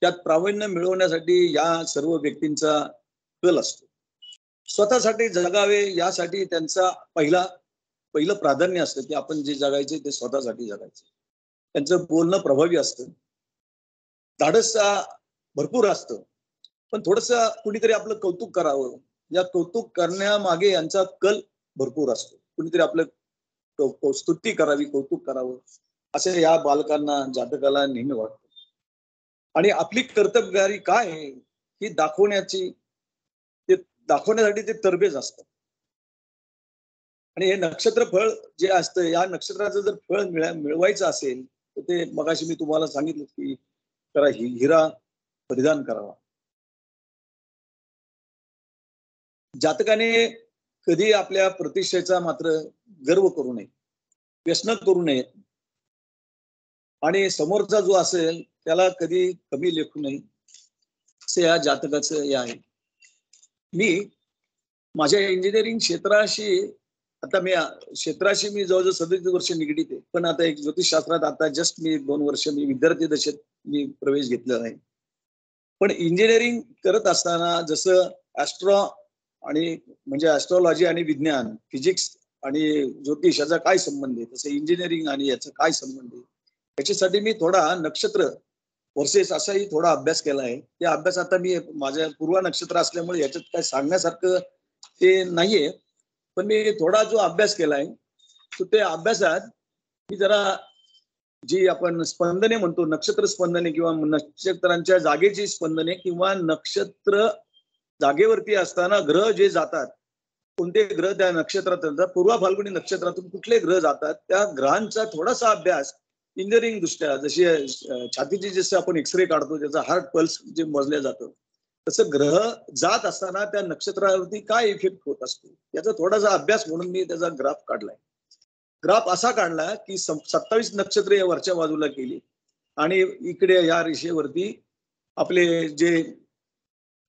त्यात प्रावीण्य मिळवण्यासाठी या सर्व व्यक्तींचा कल असतो. स्वतःसाठी जगावे यासाठी त्यांचा पहिलं प्राधान्य असतं की आपण जे जगायचे ते स्वतःसाठी जगायचे. त्यांचं बोलणं प्रभावी असतं, धाडस भरपूर असतं, पण थोडस कुणीतरी आपलं कौतुक करावं, या कौतुक करण्यामागे यांचा कल भरपूर असतो. कुणीतरी आपलं स्तुती करावी, कौतुक करावं असं या बालकांना, जातकाला नेहमी वाटतं. आणि आपली कर्तव्यगारी काय आहे ही दाखवण्यासाठी ते तरबेज असतात. आणि हे नक्षत्र फळ जे असतं, या नक्षत्राचं जर फळ मिळवायचं असेल तर ते मगाशी मी तुम्हाला सांगितलं की त्याला हिरा परिधान करावा. जातकाने कधी आपल्या प्रतिष्ठेचा मात्र गर्व करू नये, व्यसन करू नये आणि समोरचा जो असेल त्याला कधी कमी लेखू नये. असं या जातकाचं हे आहे. मी माझ्या इंजिनिअरिंग क्षेत्राशी आता मी क्षेत्राशी मी जवळजवळ 37 वर्ष निगडीत आहे. पण आता एक ज्योतिषशास्त्रात आता जस्ट मी 2 वर्ष मी विद्यार्थी दशेत मी प्रवेश घेतलेला आहे. पण इंजिनिअरिंग करत असताना जसं ऍस्ट्रॉ आणि म्हणजे ऍस्ट्रॉलॉजी आणि विज्ञान, फिजिक्स आणि ज्योतिष याचा काय संबंध आहे, तसं इंजिनिअरिंग आणि याचा काय संबंध आहे, याच्यासाठी मी थोडा नक्षत्र वर्सेस असाही थोडा अभ्यास केला आहे. त्या अभ्यास आता मी माझ्या पूर्व नक्षत्र असल्यामुळे याच्यात काय सांगण्यासारखं ते नाहीये. पण मी थोडा जो अभ्यास केलाय तो त्या अभ्यासात मी जरा जी आपण स्पंदने म्हणतो, नक्षत्र स्पंदने किंवा नक्षत्रांच्या जागेची स्पंदने किंवा नक्षत्र जागेवरती असताना ग्रह जे जातात, कोणते ग्रह त्या नक्षत्रात जातात, पूर्व फाल्गुनी नक्षत्रातून कुठले ग्रह जातात, त्या ग्रहांचा थोडासा अभ्यास इंजिनिअरिंग दृष्ट्या, जशी छातीची जसं आपण एक्सरे काढतो त्याचा हार्ट पल्स जे मोजलं जातं, तसं ग्रह जात असताना त्या नक्षत्रावरती काय इफेक्ट होत असतो याचा थोडासा अभ्यास म्हणून मी त्याचा ग्राफ काढलाय. ग्राफ असा काढला की 27 नक्षत्रे वरच्या बाजूला केली आणि इकडे या रेषेवरती आपले जे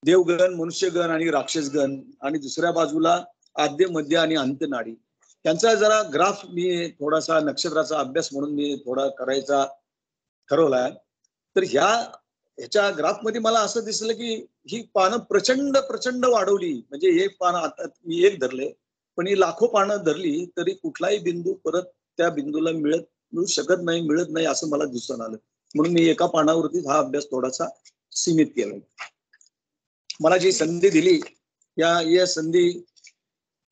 देवगण, मनुष्यगण आणि राक्षसगण आणि दुसऱ्या बाजूला आद्य, मध्य आणि अंत्यनाडी त्यांचा जरा ग्राफ मी थोडासा नक्षत्राचा अभ्यास म्हणून मी थोडा करायचा ठरवलाय. तर ह्याच्या ग्राफ मध्ये मला असं दिसलं की ही पानं प्रचंड प्रचंड वाढवली, म्हणजे हे पानं आता मी एक धरले पण ही लाखो पानं धरली तरी कुठलाही बिंदू परत त्या बिंदूला मिळू शकत नाही, मिळत नाही असं मला दिसून आलं. म्हणून मी एका पानावरती हा अभ्यास थोडासा सीमित केला. मला जी संधी दिली या संधी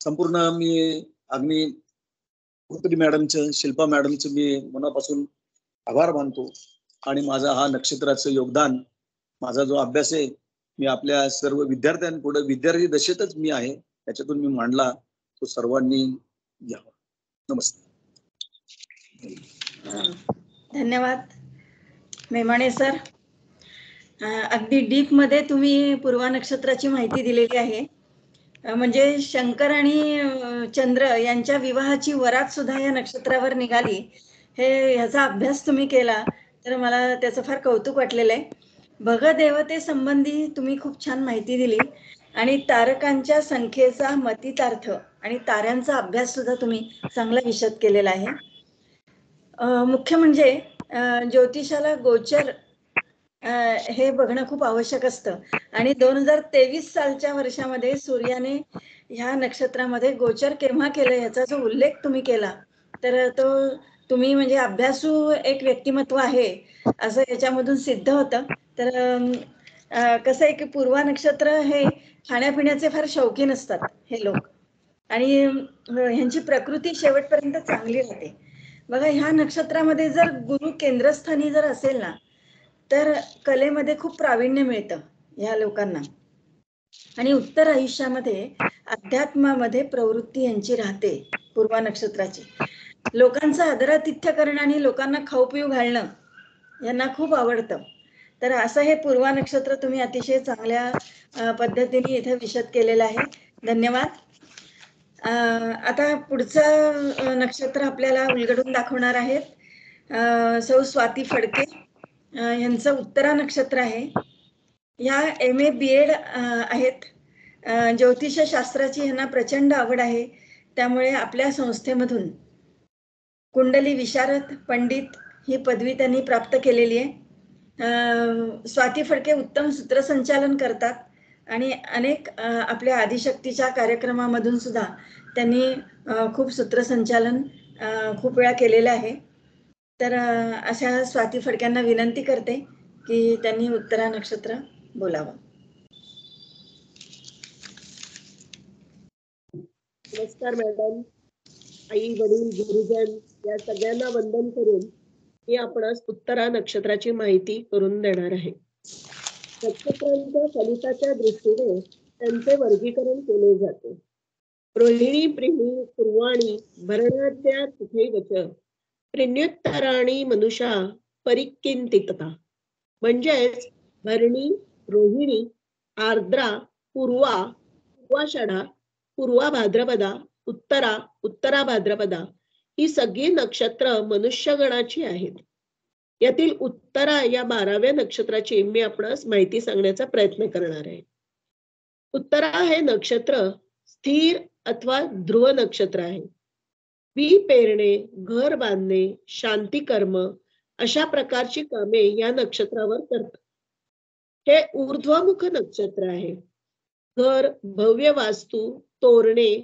संपूर्ण मी अग्नी होत्री मॅडमचं, शिल्पा मॅडमचं मी मनापासून आभार मानतो. आणि माझा हा नक्षत्राचं योगदान, माझा जो अभ्यास आहे मी आपल्या सर्व विद्यार्थ्यांपुढे विद्यार्थी दशेतच मी आहे त्याच्यातून मी मांडला, तो सर्वांनी घ्यावा. नमस्ते. धन्यवाद मेमाणे सर. अगदी डीप मध्ये तुम्ही पूर्वा नक्षत्राची माहिती दिलेली आहे. म्हणजे शंकर आणि चंद्र यांच्या विवाहाची वरात सुद्धा या नक्षत्रावर निघाली, ह्याचा अभ्यास तुम्ही केला तर मला त्याचं फार कौतुक वाटलेलं आहे. भगदेवते संबंधी तुम्ही खूप छान माहिती दिली आणि तारकांच्या संख्येचा मतितार्थ आणि ताऱ्यांचा अभ्यास सुद्धा तुम्ही चांगला विशद केलेला आहे. मुख्य म्हणजे ज्योतिषाला गोचर हे बघणं खूप आवश्यक असतं आणि 2023 सालच्या वर्षामध्ये सूर्याने ह्या नक्षत्रामध्ये गोचर केव्हा केलं याचा जो उल्लेख तुम्ही केला, तर तो तुम्ही म्हणजे अभ्यासू एक व्यक्तिमत्व आहे असं याच्यामधून सिद्ध होतं. तर कसं आहे की पूर्वा नक्षत्र हे खाण्यापिण्याचे फार शौकीन असतात हे लोक आणि ह्यांची प्रकृती शेवटपर्यंत चांगली राहते. बघा, ह्या नक्षत्रामध्ये जर गुरु केंद्रस्थानी जर असेल ना तर कलेमध्ये खूप प्रावीण्य मिळतं ह्या लोकांना आणि उत्तर आयुष्यामध्ये अध्यात्मामध्ये प्रवृत्ती यांची राहते. पूर्वा नक्षत्राची लोकांचं आदरातिथ्य करणं आणि लोकांना खाऊ पिऊ घालणं यांना खूप आवडतं. तर असं हे पूर्वा नक्षत्र तुम्ही अतिशय चांगल्या पद्धतीने इथे विशद केलेलं आहे. धन्यवाद. आता पुढचं नक्षत्र आपल्याला उलगडून दाखवणार आहेत सौ स्वाती फडके. यांचं उत्तरा नक्षत्र आहे. या MA BEd आहेत. ज्योतिषशास्त्राची यांना प्रचंड आवड आहे, त्यामुळे आपल्या संस्थेमधून कुंडली विशारद पंडित ही पदवी त्यांनी प्राप्त केलेली आहे. स्वाती फडके उत्तम सूत्रसंचालन करतात आणि अनेक आपल्या आदिशक्तीच्या कार्यक्रमामधून सुद्धा त्यांनी खूप सूत्रसंचालन खूप वेळा केलेलं आहे. तर अशा स्वाती फडक्यांना विनंती करते की त्यांनी उत्तरा नक्षत्र बोलावं. नमस्कार मॅडम. आई, वडील, गुरुजन या सगळ्यांना वंदन करून मी आपणास उत्तरा नक्षत्राची माहिती करून देणार आहे. नक्षत्रांच्या फलिताच्या दृष्टीने त्यांचे वर्गीकरण केले जाते. रोहिणी, प्रिणी, पूर्वाणी, भरणाद्या तथैवच प्रिण्युत्तराणी मनुषा परिकिंतितता. म्हणजेच भरणी, रोहिणी, आर्द्रा, पूर्वा, पूर्वाषाढा, पूर्वा भाद्रपदा, उत्तरा, उत्तरा भाद्रपदा ही सगळी नक्षत्र मनुष्यगणाची आहेत. यातील उत्तरा या 12व्या नक्षत्राची मी आपणास माहिती सांगण्याचा प्रयत्न करणार आहे. उत्तरा हे नक्षत्र स्थिर अथवा ध्रुव नक्षत्र आहे. बी पेरणे, घर बांधणे, शांती कर्म अशा प्रकारची कामे या नक्षत्रावर करतात. हे ऊर्ध्वमुख नक्षत्र आहे. घर, भव्य वास्तू, तोरणे,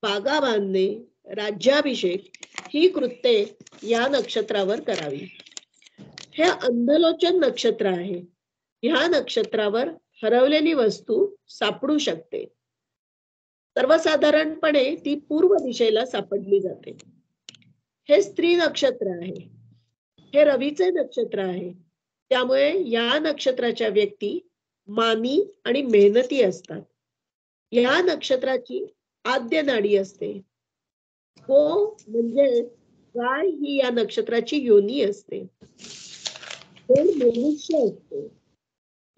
बागा बांधणे, राज्याभिषेक ही कृत्ये या नक्षत्रावर करावी. हे अंधलोचन नक्षत्र आहे. ह्या नक्षत्रावर हरवलेली वस्तू सापडू शकते. सर्वसाधारणपणे ती पूर्व दिशेला सापडली जाते. हे स्त्री नक्षत्र आहे. हे रवीचे नक्षत्र आहे. त्यामुळे या नक्षत्राच्या व्यक्ती मानी आणि मेहनती असतात. या नक्षत्राची आद्य नाडी असते. गो म्हणजे गाय ही या नक्षत्राची योनी असते. मनुष्य असतो.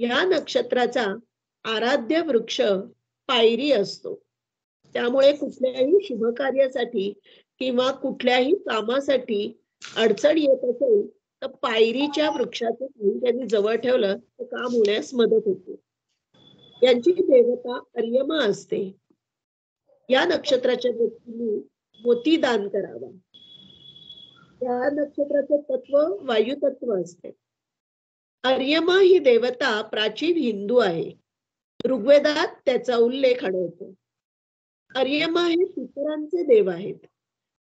या नक्षत्राचा आराध्य वृक्ष पायरी असतो. त्यामुळे कुठल्याही शुभ कार्यासाठी किंवा कुठल्याही कामासाठी अडचण येत असेल तर पायरीच्या वृक्षाचं त्यांनी जवळ ठेवलं तर काम होण्यास मदत होते. यांची देवता अर्यमा असते. या नक्षत्राच्या व्यक्तींनी मोती दान करावा. या नक्षत्राचे तत्व वायू तत्व असते. अर्यमा ही देवता प्राचीन हिंदू आहे. ऋग्वेदात त्याचा उल्लेख आढळतो. अर्यमा हे पितरांचे देव आहेत.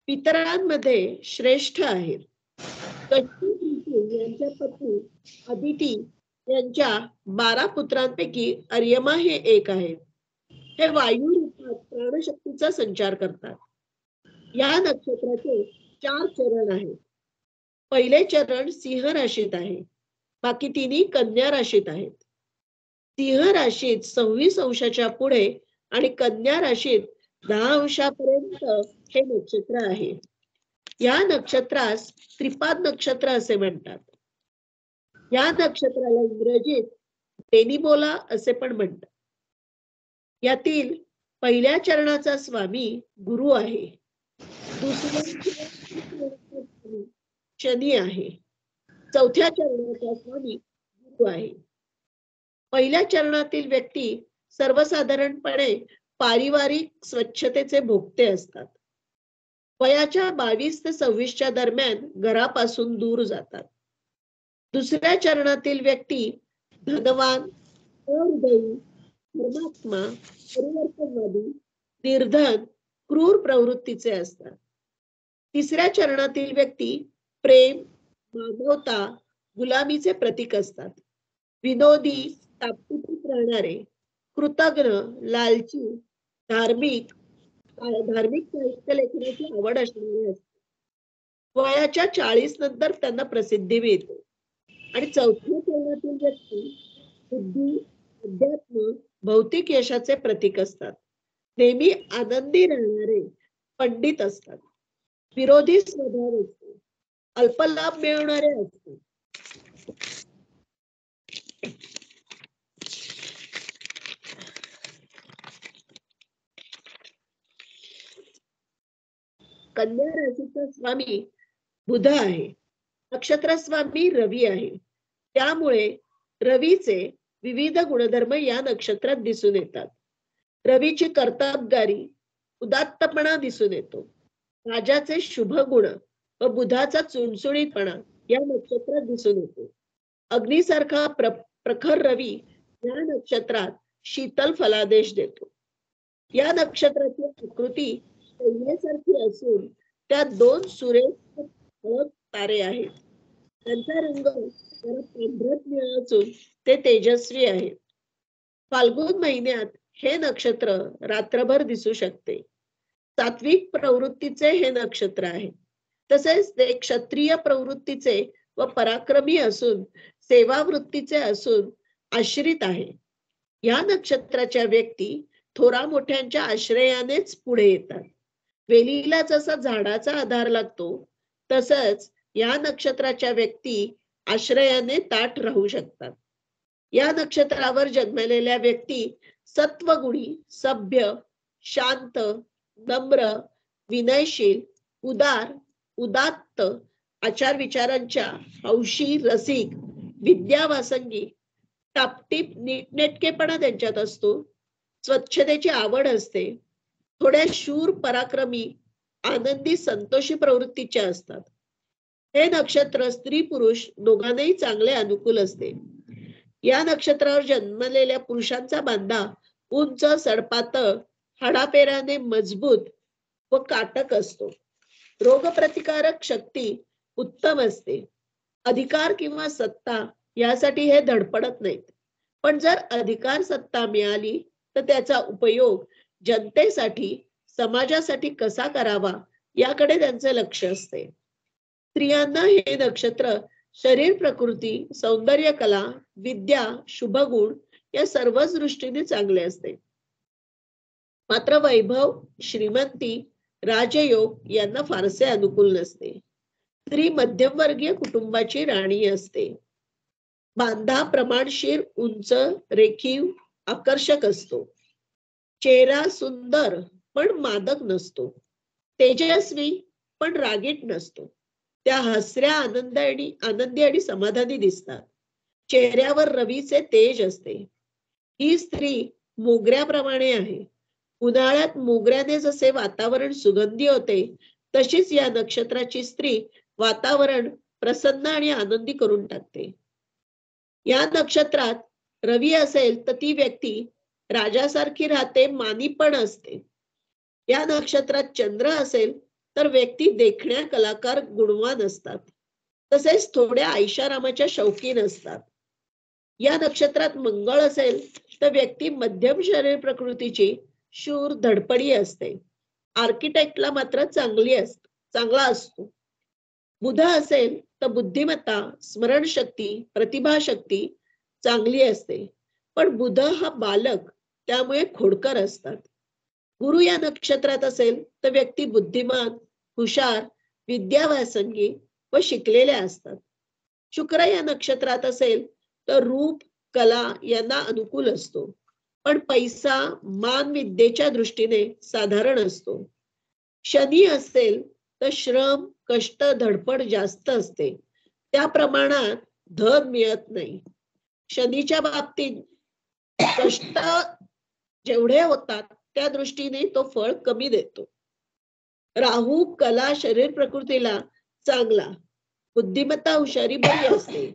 पितरांमध्ये श्रेष्ठ आहेत. यांच्या पत्नी अदिती यांच्या 12 पुत्रांपैकी अर्यमा हे एक आहेत. हे वायू रूपात प्राणशक्तीचा संचार करतात. या नक्षत्राचे 4 चरण आहेत. पहिले चरण सिंह राशीत आहे. बाकी तिन्ही कन्या राशीत आहेत. सिंह राशीत 26 अंशाच्या पुढे आणि कन्या राशीत 10 अंशापर्यंत हे नक्षत्र आहे. या नक्षत्रास त्रिपाद नक्षत्र असे म्हणतात. या नक्षत्राला इंग्रजीत बेनिबोला असे पण म्हणतात. यातील पहिल्या चरणाचा स्वामी गुरु आहे. दुसऱ्या शनी आहे. चौथ्या चरणाचा स्वामी गुरु आहे. पहिल्या चरणातील व्यक्ती सर्वसाधारणपणे पारिवारिक स्वच्छतेचे भोक्ते असतात. वयाच्या 22 ते 26च्या दरम्यान घरापासून दूर जातात. दुसऱ्या चरणातील व्यक्ती धनवान, सहृदयी, धर्मात्मा, परिवर्तनवादी, निर्धन, क्रूर प्रवृत्तीचे असतात. तिसऱ्या चरणातील व्यक्ती प्रेम, मानवता, गुलामीचे प्रतीक असतात. विनोदी, तापटीत राहणारे, कृतज्ञ, लालची, धार्मिक साहित्य लेखनाची आवड असणारे असते. वयाच्या 40 नंतर त्यांना प्रसिद्धी मिळते. आणि चौथ्या चरणातील व्यक्ती बुद्धी, अध्यात्म, भौतिक यशाचे प्रतीक असतात. नेहमी आनंदी राहणारे पंडित असतात. विरोधी स्वभाव असतो. अल्पलाभ मिळवणारे असतात. कन्या राशीचा स्वामी बुध आहे. नक्षत्र स्वामी रवी आहे. त्यामुळे रवीचे विविध गुणधर्म या नक्षत्रात दिसून येतात. रवीची कर्तबगारी, उदात्तपणा दिसून येतो. राजाचे शुभ गुण व बुधाचा चुणचुणीतपणा या नक्षत्रात दिसून येतो. अग्नीसारखा प्रखर रवी या नक्षत्रात शीतल फलादेश देतो. या नक्षत्राची आकृती शैलेसारखी असून त्यात 2 सुरेख तारे आहेत. त्यांचा रंग पांढरट निळा असून ते तेजस्वी आहेत. फाल्गुन महिन्यात हे नक्षत्र रात्रभर दिसू शकते. सात्विक प्रवृत्तीचे हे नक्षत्र आहे. तसेच ते क्षत्रिय प्रवृत्तीचे व पराक्रमी असून सेवावृत्तीचे असून आश्रित आहे. या नक्षत्राच्या व्यक्ती थोरा मोठ्यांच्या आश्रयानेच पुढे येतात. वेलीला जसा झाडाचा आधार लागतो तसंच या नक्षत्राच्या व्यक्ती आश्रयाने ताठ राहू शकतात. या नक्षत्रावर जन्मलेल्या व्यक्ती सत्वगुणी, सभ्य, शांत, नम्र, विनयशील, उदार, उदात्त आचार विचारांच्या हौशी, रसिक, विद्यावासंगी, टापटीप नीटनेटकेपणा त्यांच्यात असतो. स्वच्छतेची आवड असते. थोड्या शूर, पराक्रमी, आनंदी, संतोषी प्रवृत्तीच्या असतात. हे नक्षत्र स्त्री पुरुष दोघांनाही चांगले अनुकूल असते. या नक्षत्रावर जन्मलेल्या पुरुषांचा बांधा उंच, सडपातळ, हाडापेराने मजबूत व काटक असतो. रोगप्रतिकारक शक्ती उत्तम असते. अधिकार किंवा सत्ता यासाठी हे धडपडत नाहीत. पण जर अधिकार सत्ता मिळाली तर त्याचा उपयोग जनतेसाठी, समाजासाठी कसा करावा याकडे त्यांचे लक्ष असते. स्त्रियांना हे नक्षत्र शरीर प्रकृती, सौंदर्य कला, विद्या, शुभगुण या सर्वच दृष्टीने चांगले असते. मात्र वैभव, श्रीमंती, राजयोग यांना फारसे अनुकूल नसते. स्त्री मध्यमवर्गीय कुटुंबाची राणी असते. बांधा प्रमाणशीर, उंच, रेखीव, आकर्षक असतो. चेहरा सुंदर पण मादक नसतो. तेजस्वी पण रागीट नसतो. त्या हसऱ्या, आनंदी आणि समाधानी दिसतात. चेहऱ्यावर रवीचे तेज असते. ही स्त्री मोगऱ्याप्रमाणे आहे. उन्हाळ्यात मोगऱ्याने जसे वातावरण सुगंधी होते तशीच या नक्षत्राची स्त्री वातावरण प्रसन्न आणि आनंदी करून टाकते. या नक्षत्रात रवी असेल तर ती व्यक्ती राजासारखी राहते, मानी पण असते. या नक्षत्रात चंद्र असेल तर व्यक्ती देखण्या, कलाकार, गुणवान असतात. तसेच थोड्या ऐशारामाच्या शौकीन असतात. या नक्षत्रात मंगळ असेल तर व्यक्ती मध्यम शरीर प्रकृतीची, शूर, धडपडी असते. आर्किटेक्टला मात्र चांगला असतो. बुध असेल तर बुद्धिमत्ता, स्मरणशक्ती, प्रतिभाशक्ती चांगली असते. पण बुध हा बालक, त्यामुळे खोडकर असतात. गुरु या नक्षत्रात असेल तर व्यक्ती बुद्धिमान, हुशार, विद्यावासंगी व शिकलेल्या असतात. शुक्र या नक्षत्रात असेल तर रूप, कला यांना अनुकूल असतो. पण पैसा, मान, विद्येच्या दृष्टीने साधारण असतो. शनी असेल तर श्रम, कष्ट, धडपड जास्त असते. त्या प्रमाणात धन मिळत नाही. शनीच्या बाबतीत कष्ट जेवढे होतात त्या दृष्टीने तो फळ कमी देतो. राहू कला, शरीर प्रकृतीला चांगला, बुद्धिमत्ता, हुशारी बरी असते.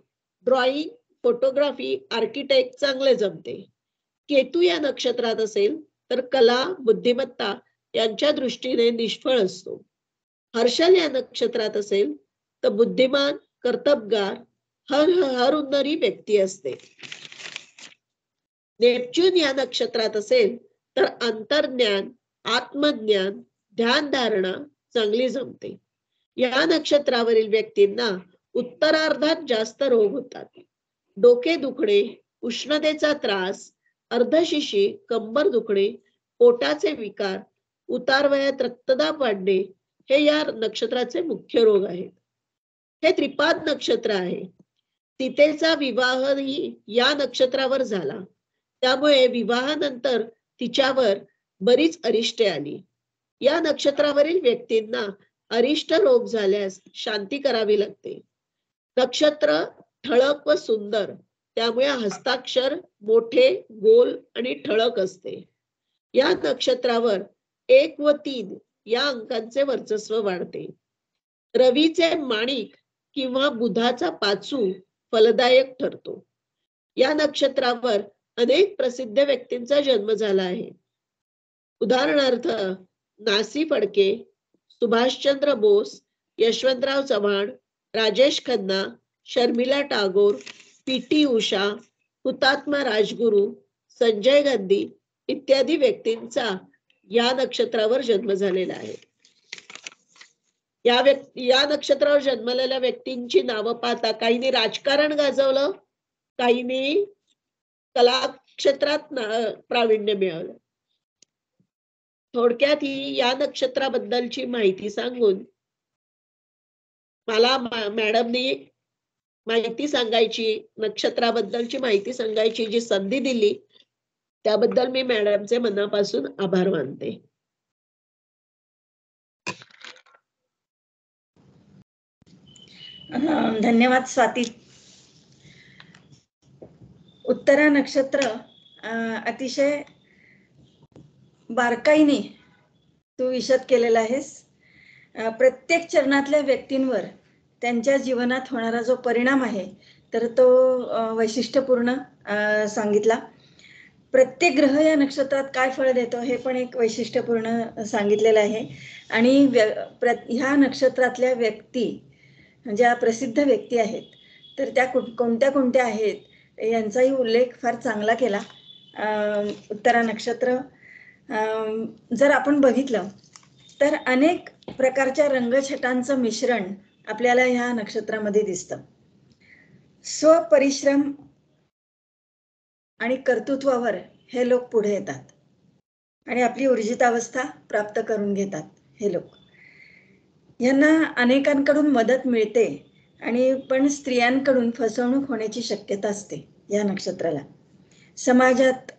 ड्रॉइंग, फोटोग्राफी, आर्किटेक्ट चांगले जमते. केतू या नक्षत्रात असेल तर कला, बुद्धिमत्ता यांच्या दृष्टीने निष्फळ असतो. हर्षल या नक्षत्रात असेल तर बुद्धिमान, कर्तबगार, हरहुन्नरी व्यक्ती असते. नेपच्यून या नक्षत्रात असेल तर अंतर्ज्ञान, आत्मज्ञान, ध्यानधारणा चांगली जमते. या नक्षत्रावरील व्यक्तींना उत्तरार्धात जास्त रोग होतात. डोके दुखणे, उष्णतेचा त्रास, अर्धशिशी, कंबर दुखणे, पोटाचे विकार, उतारवयात रक्तदाब वाढणे हे या नक्षत्राचे मुख्य रोग आहेत. हे त्रिपाद नक्षत्र आहे. सीतेचा विवाहही या नक्षत्रावर झाला. त्यामुळे विवाहानंतर तिच्यावर बरीच अरिष्टे आली. या नक्षत्रावरील व्यक्तींना अरिष्ट रोग झाल्यास शांती करावी लागते. नक्षत्र ठळक व सुंदर, त्यामुळे हस्ताक्षर मोठे, गोल आणि ठळक असते. या नक्षत्रावर 1 व 3 या अंकांचे वर्चस्व वाढते. रवीचे माणिक किंवा बुधाचा पाचू फलदायक ठरतो. या नक्षत्रावर अनेक प्रसिद्ध व्यक्तींचा जन्म झाला आहे. उदाहरणार्थ नासी फडके, सुभाषचंद्र बोस, यशवंतराव चव्हाण, राजेश खन्ना, शर्मिला टागोर, पी.टी. उषा, हुतात्मा राजगुरू, संजय गांधी इत्यादी व्यक्तींचा या नक्षत्रावर जन्म झालेला आहे. या नक्षत्रावर जन्मलेल्या व्यक्तींची नावं पाहता काहींनी राजकारण गाजवलं, काहींनी कला क्षेत्रात प्रावीण्य मिळवलं. थोडक्यात ही या नक्षत्राबद्दलची माहिती सांगून मला मॅडमनी माहिती सांगायची, नक्षत्राबद्दलची माहिती सांगायची जी संधी दिली त्याबद्दल मी मॅडमचे मनापासून आभार मानते. धन्यवाद स्वाती. उत्तरा नक्षत्र अतिशय बारकाईने तू विशद केलेला आहेस. प्रत्येक चरणातल्या व्यक्तींवर त्यांच्या जीवनात होणारा जो परिणाम आहे तर तो वैशिष्ट्यपूर्ण सांगितला. प्रत्येक ग्रह या नक्षत्रात काय फळ देतो हे पण एक वैशिष्ट्यपूर्ण सांगितलेलं आहे. आणि ह्या नक्षत्रातल्या व्यक्ती ज्या प्रसिद्ध व्यक्ती आहेत तर त्या कोणत्या कोणत्या आहेत यांचाही उल्लेख फार चांगला केला. उत्तरा नक्षत्र जर आपण बघितलं तर अनेक प्रकारच्या रंगछटांचं मिश्रण आपल्याला ह्या नक्षत्रामध्ये दिसतं. स्वपरिश्रम आणि कर्तृत्वावर हे लोक पुढे येतात आणि आपली ऊर्जितावस्था प्राप्त करून घेतात. हे लोक यांना अनेकांकडून मदत मिळते आणि पण स्त्रियांकडून फसवणूक होण्याची शक्यता असते या नक्षत्राला. समाजात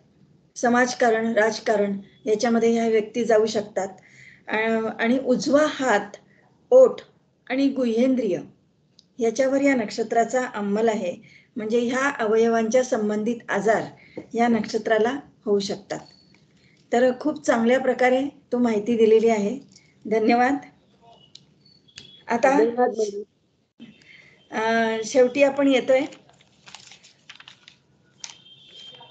समाजकारण राजकारण याच्यामध्ये ह्या व्यक्ती जाऊ शकतात. आणि उजवा हात, ओठ आणि गुह्येंद्रिय याच्यावर या नक्षत्राचा अंमल आहे. म्हणजे ह्या अवयवांच्या संबंधित आजार या नक्षत्राला होऊ शकतात. तर खूप चांगल्या प्रकारे तू माहिती दिलेली आहे. धन्यवाद. आता शेवटी आपण येतोय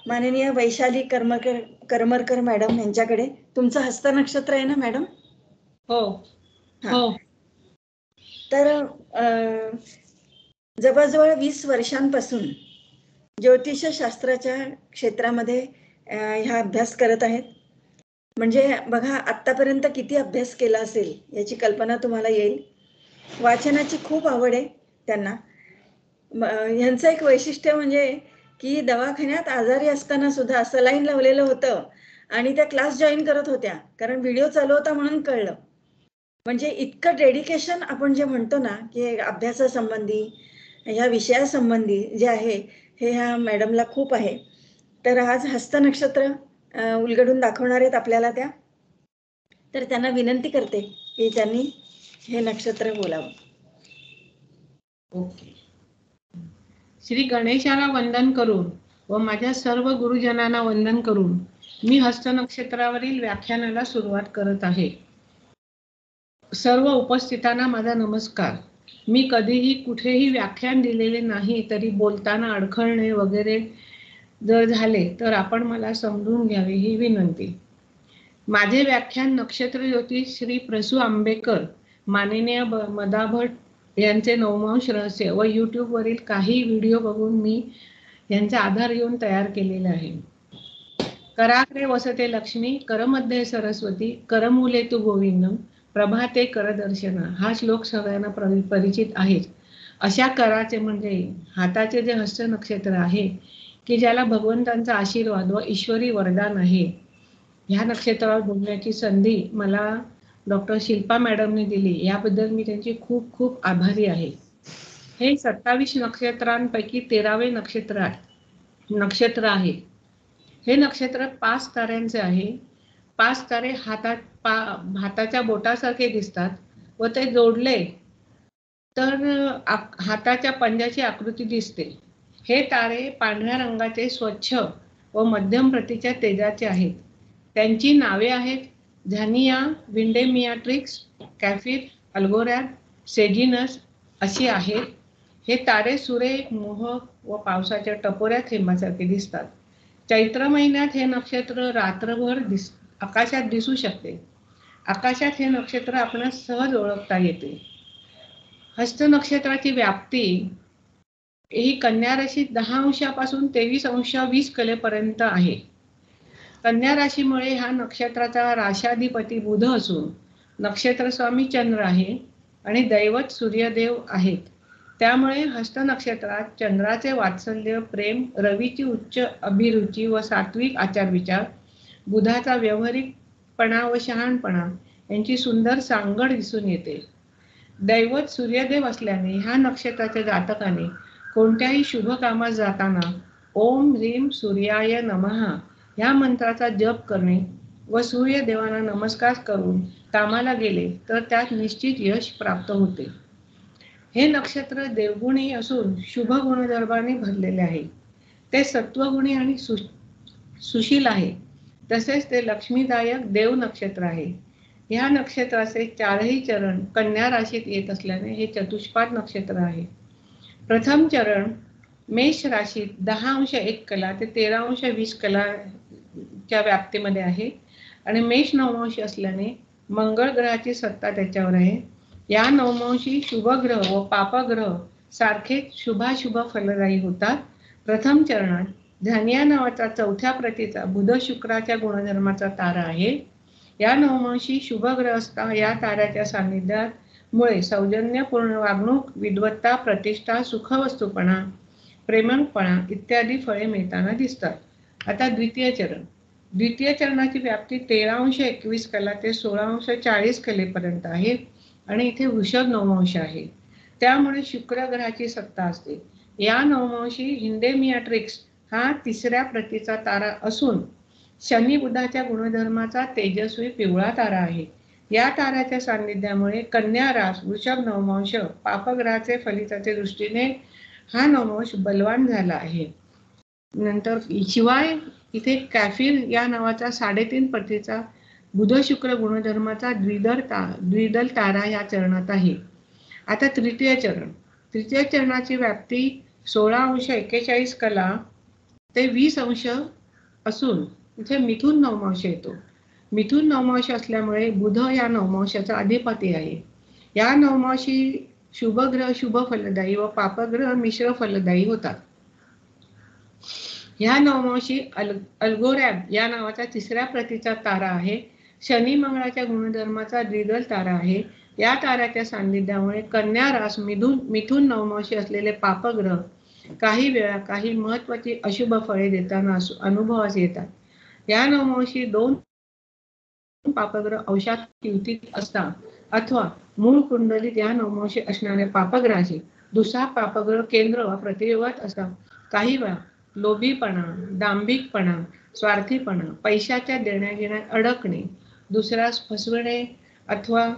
माननीय वैशाली करमरकर मॅडम यांच्याकडे. तुमचं हस्त नक्षत्र आहे ना मॅडम? हो हो. तर जवळजवळ 20 वर्षांपासून ज्योतिषशास्त्राच्या क्षेत्रामध्ये ह्या अभ्यास करत आहेत. म्हणजे बघा आतापर्यंत किती अभ्यास केला असेल याची कल्पना तुम्हाला येईल. वाचनाची खूप आवड आहे त्यांना. ह्यांचं एक वैशिष्ट्य म्हणजे की दवाखान्यात आजारी असताना सुद्धा सलाईन लावलेलं होतं आणि त्या क्लास जॉईन करत होत्या, कारण व्हिडिओ चालू होता म्हणून कळलं. म्हणजे इतकं डेडिकेशन आपण जे म्हणतो ना की अभ्यासासंबंधी ह्या विषयासंबंधी जे आहे हे ह्या मॅडमला खूप आहे. तर आज हस्त नक्षत्र उलगडून दाखवणार आहेत आपल्याला त्या. तर त्यांना विनंती करते की त्यांनी हे नक्षत्र बोलावं. ओके. श्री गणेशाला वंदन करून व माझ्या सर्व गुरुजनांना वंदन करून मी हस्त नक्षत्रावरील व्याख्यानाला सुरुवात करत आहे. सर्व उपस्थितांना माझा नमस्कार. मी कधीही कुठेही व्याख्यान दिलेले नाही, तरी बोलताना अडखळणे वगैरे जर झाले तर आपण मला समजून घ्यावे ही विनंती. माझे व्याख्यान नक्षत्र ज्योतिष श्री प्रसू आंबेकर, माननीय मदा भट यांचे नवमांश रहस्य व यूट्यूबवरील काही व्हिडिओ बघून मी यांचा आधार घेऊन तयार केलेले आहे. कराग्रे वसते लक्ष्मी, करमध्ये सरस्वती, करमूले तू गोविंदम, प्रभाते करदर्शना हा श्लोक सगळ्यांना परिचित आहेच. अशा कराचे म्हणजे हाताचे जे हस्त नक्षत्र आहे की ज्याला भगवंतांचा आशीर्वाद व ईश्वरी वरदान आहे, ह्या नक्षत्रावर बोलण्याची संधी मला डॉक्टर शिल्पा मॅडमने दिली, याबद्दल मी त्यांची खूप खूप आभारी आहे. हे 27 नक्षत्रांपैकी 13वे नक्षत्र आहे. हे नक्षत्र 5 ताऱ्यांचे आहे. 5 तारे हाताच्या बोटासारखे दिसतात व ते जोडले तर हाताच्या पंजाची आकृती दिसते. हे तारे पांढऱ्या रंगाचे, स्वच्छ व मध्यम प्रतीच्या तेजाचे आहेत. त्यांची नावे आहेत झानिया, विंडेमियाट्रिक्स, कॅफिर, अल्गोरॅड, सेजिनस अशी आहेत. हे तारे सुरेख, मोहक व पावसाच्या टपोऱ्या थेंबासारखे दिसतात. चैत्र महिन्यात हे नक्षत्र रात्रभर आकाशात दिसू शकते. आकाशात हे नक्षत्र आपणास सहज ओळखता येते. हस्त नक्षत्राची व्याप्ती ही कन्या राशीत 10 अंशापासून 23 अंश 20 कलेपर्यंत आहे. कन्या राशीमुळे ह्या नक्षत्राचा राशाधिपती बुध असून नक्षत्र स्वामी चंद्र आहे आणि दैवत सूर्यदेव आहेत. त्यामुळे हस्त नक्षत्रात चंद्राचे वात्सल्य, प्रेम, रवीची उच्च अभिरुची व सात्विक आचारविचार, बुधाचा व्यावहारिकपणा व शहाणपणा यांची सुंदर सांगड दिसून येते. दैवत सूर्यदेव असल्याने ह्या नक्षत्राच्या जातकाने कोणत्याही शुभ कामास जाताना ओम ह्रीम सूर्याय नमः ह्या मंत्राचा जप करणे व हे नक्षत्र देवगुणी असून शुभ गुणधर्माने भरलेले आहे. ते सत्वगुणी आणि सुशील आहे. तसेच ते लक्ष्मीदायक देव नक्षत्र आहे. ह्या नक्षत्राचे चारही चरण कन्या राशीत येत असल्याने हे चतुष्पाद नक्षत्र आहे. प्रथम चरण मेष राशीत 10°1 कला ते 13°20 कलाच्या व्याप्तीमध्ये आहे आणि मेष नवमांशी असल्याने मंगळ ग्रहाची सत्ता त्याच्यावर आहे. या नवमांशी शुभग्रह व पापग्रह सारखेच शुभाशुभ फलदायी होतात. प्रथम चरणात धनिया नावाचा चौथ्या प्रतीचा बुध शुक्राच्या गुणधर्माचा तारा आहे. या नवमांशी शुभग्रह असता या ताऱ्याच्या सान्निध्यात मुळे सौजन्यपूर्ण वागणूक, विद्वत्ता, प्रतिष्ठा, सुखवस्तूपणा, प्रेमळपणा इत्यादी फळे मिळताना दिसतात. आता द्वितीय चरण. द्वितीय चरणाची व्याप्ती 13°21 कला ते 16°40 कलेपर्यंत आहे आणि इथे वृषभ नवमांश आहे. त्यामुळे शुक्र ग्रहाची सत्ता असते. या नवमांशी हिंडेमियाट्रिक्स हा तिसऱ्या प्रतीचा तारा असून शनी बुधाच्या गुणधर्माचा तेजस्वी पिवळा तारा आहे. या ताऱ्याच्या सान्निध्यामुळे कन्या रास, वृषभ नवमांश, पापग्रहाचे फलिताच्या दृष्टीने हा नवमांश बलवान झाला आहे. नंतर शिवाय इथे कॅफिर या नावाचा 3.5 प्रतीचा बुध शुक्र गुणधर्माचा द्विदल तारा या चरणात आहे. आता तृतीय चरण. तृतीय चरणाची व्याप्ती 16°41 कला ते 20° असून इथे मिथुन नवमांश येतो. मिथुन नवमांश असल्यामुळे बुध या नवमांशाचा अधिपती आहे. या नवमांशी शुभग्रह शुभ फलदायी व पापग्रह मिश्र फलदायी होतात. ह्या नवमांशी अल्गोरॅब या नावाचा तिसऱ्या प्रतीचा तारा आहे. शनी मंगळाच्या गुणधर्माचा द्विदल तारा आहे. या ताऱ्याच्या सान्निध्यामुळे कन्या रास, मिथुन नवमांशी असलेले पापग्रह काही वेळा काही महत्वाची अशुभ फळे देताना अनुभवास येतात. या नवमांशी 2 पापग्रह अंशात युतीत असतात अथवा मूळ कुंडलीत या नवमांशी असणाऱ्या पापग्रहाची दुसरा पापग्रह केंद्र वा प्रतियोगात असतात. काही वेळा लोभीपणा, दांभिकपणा, स्वार्थीपणा, पैशाच्या देण्याघेण्यात अडकणे, दुसऱ्यास फसवणे अथवा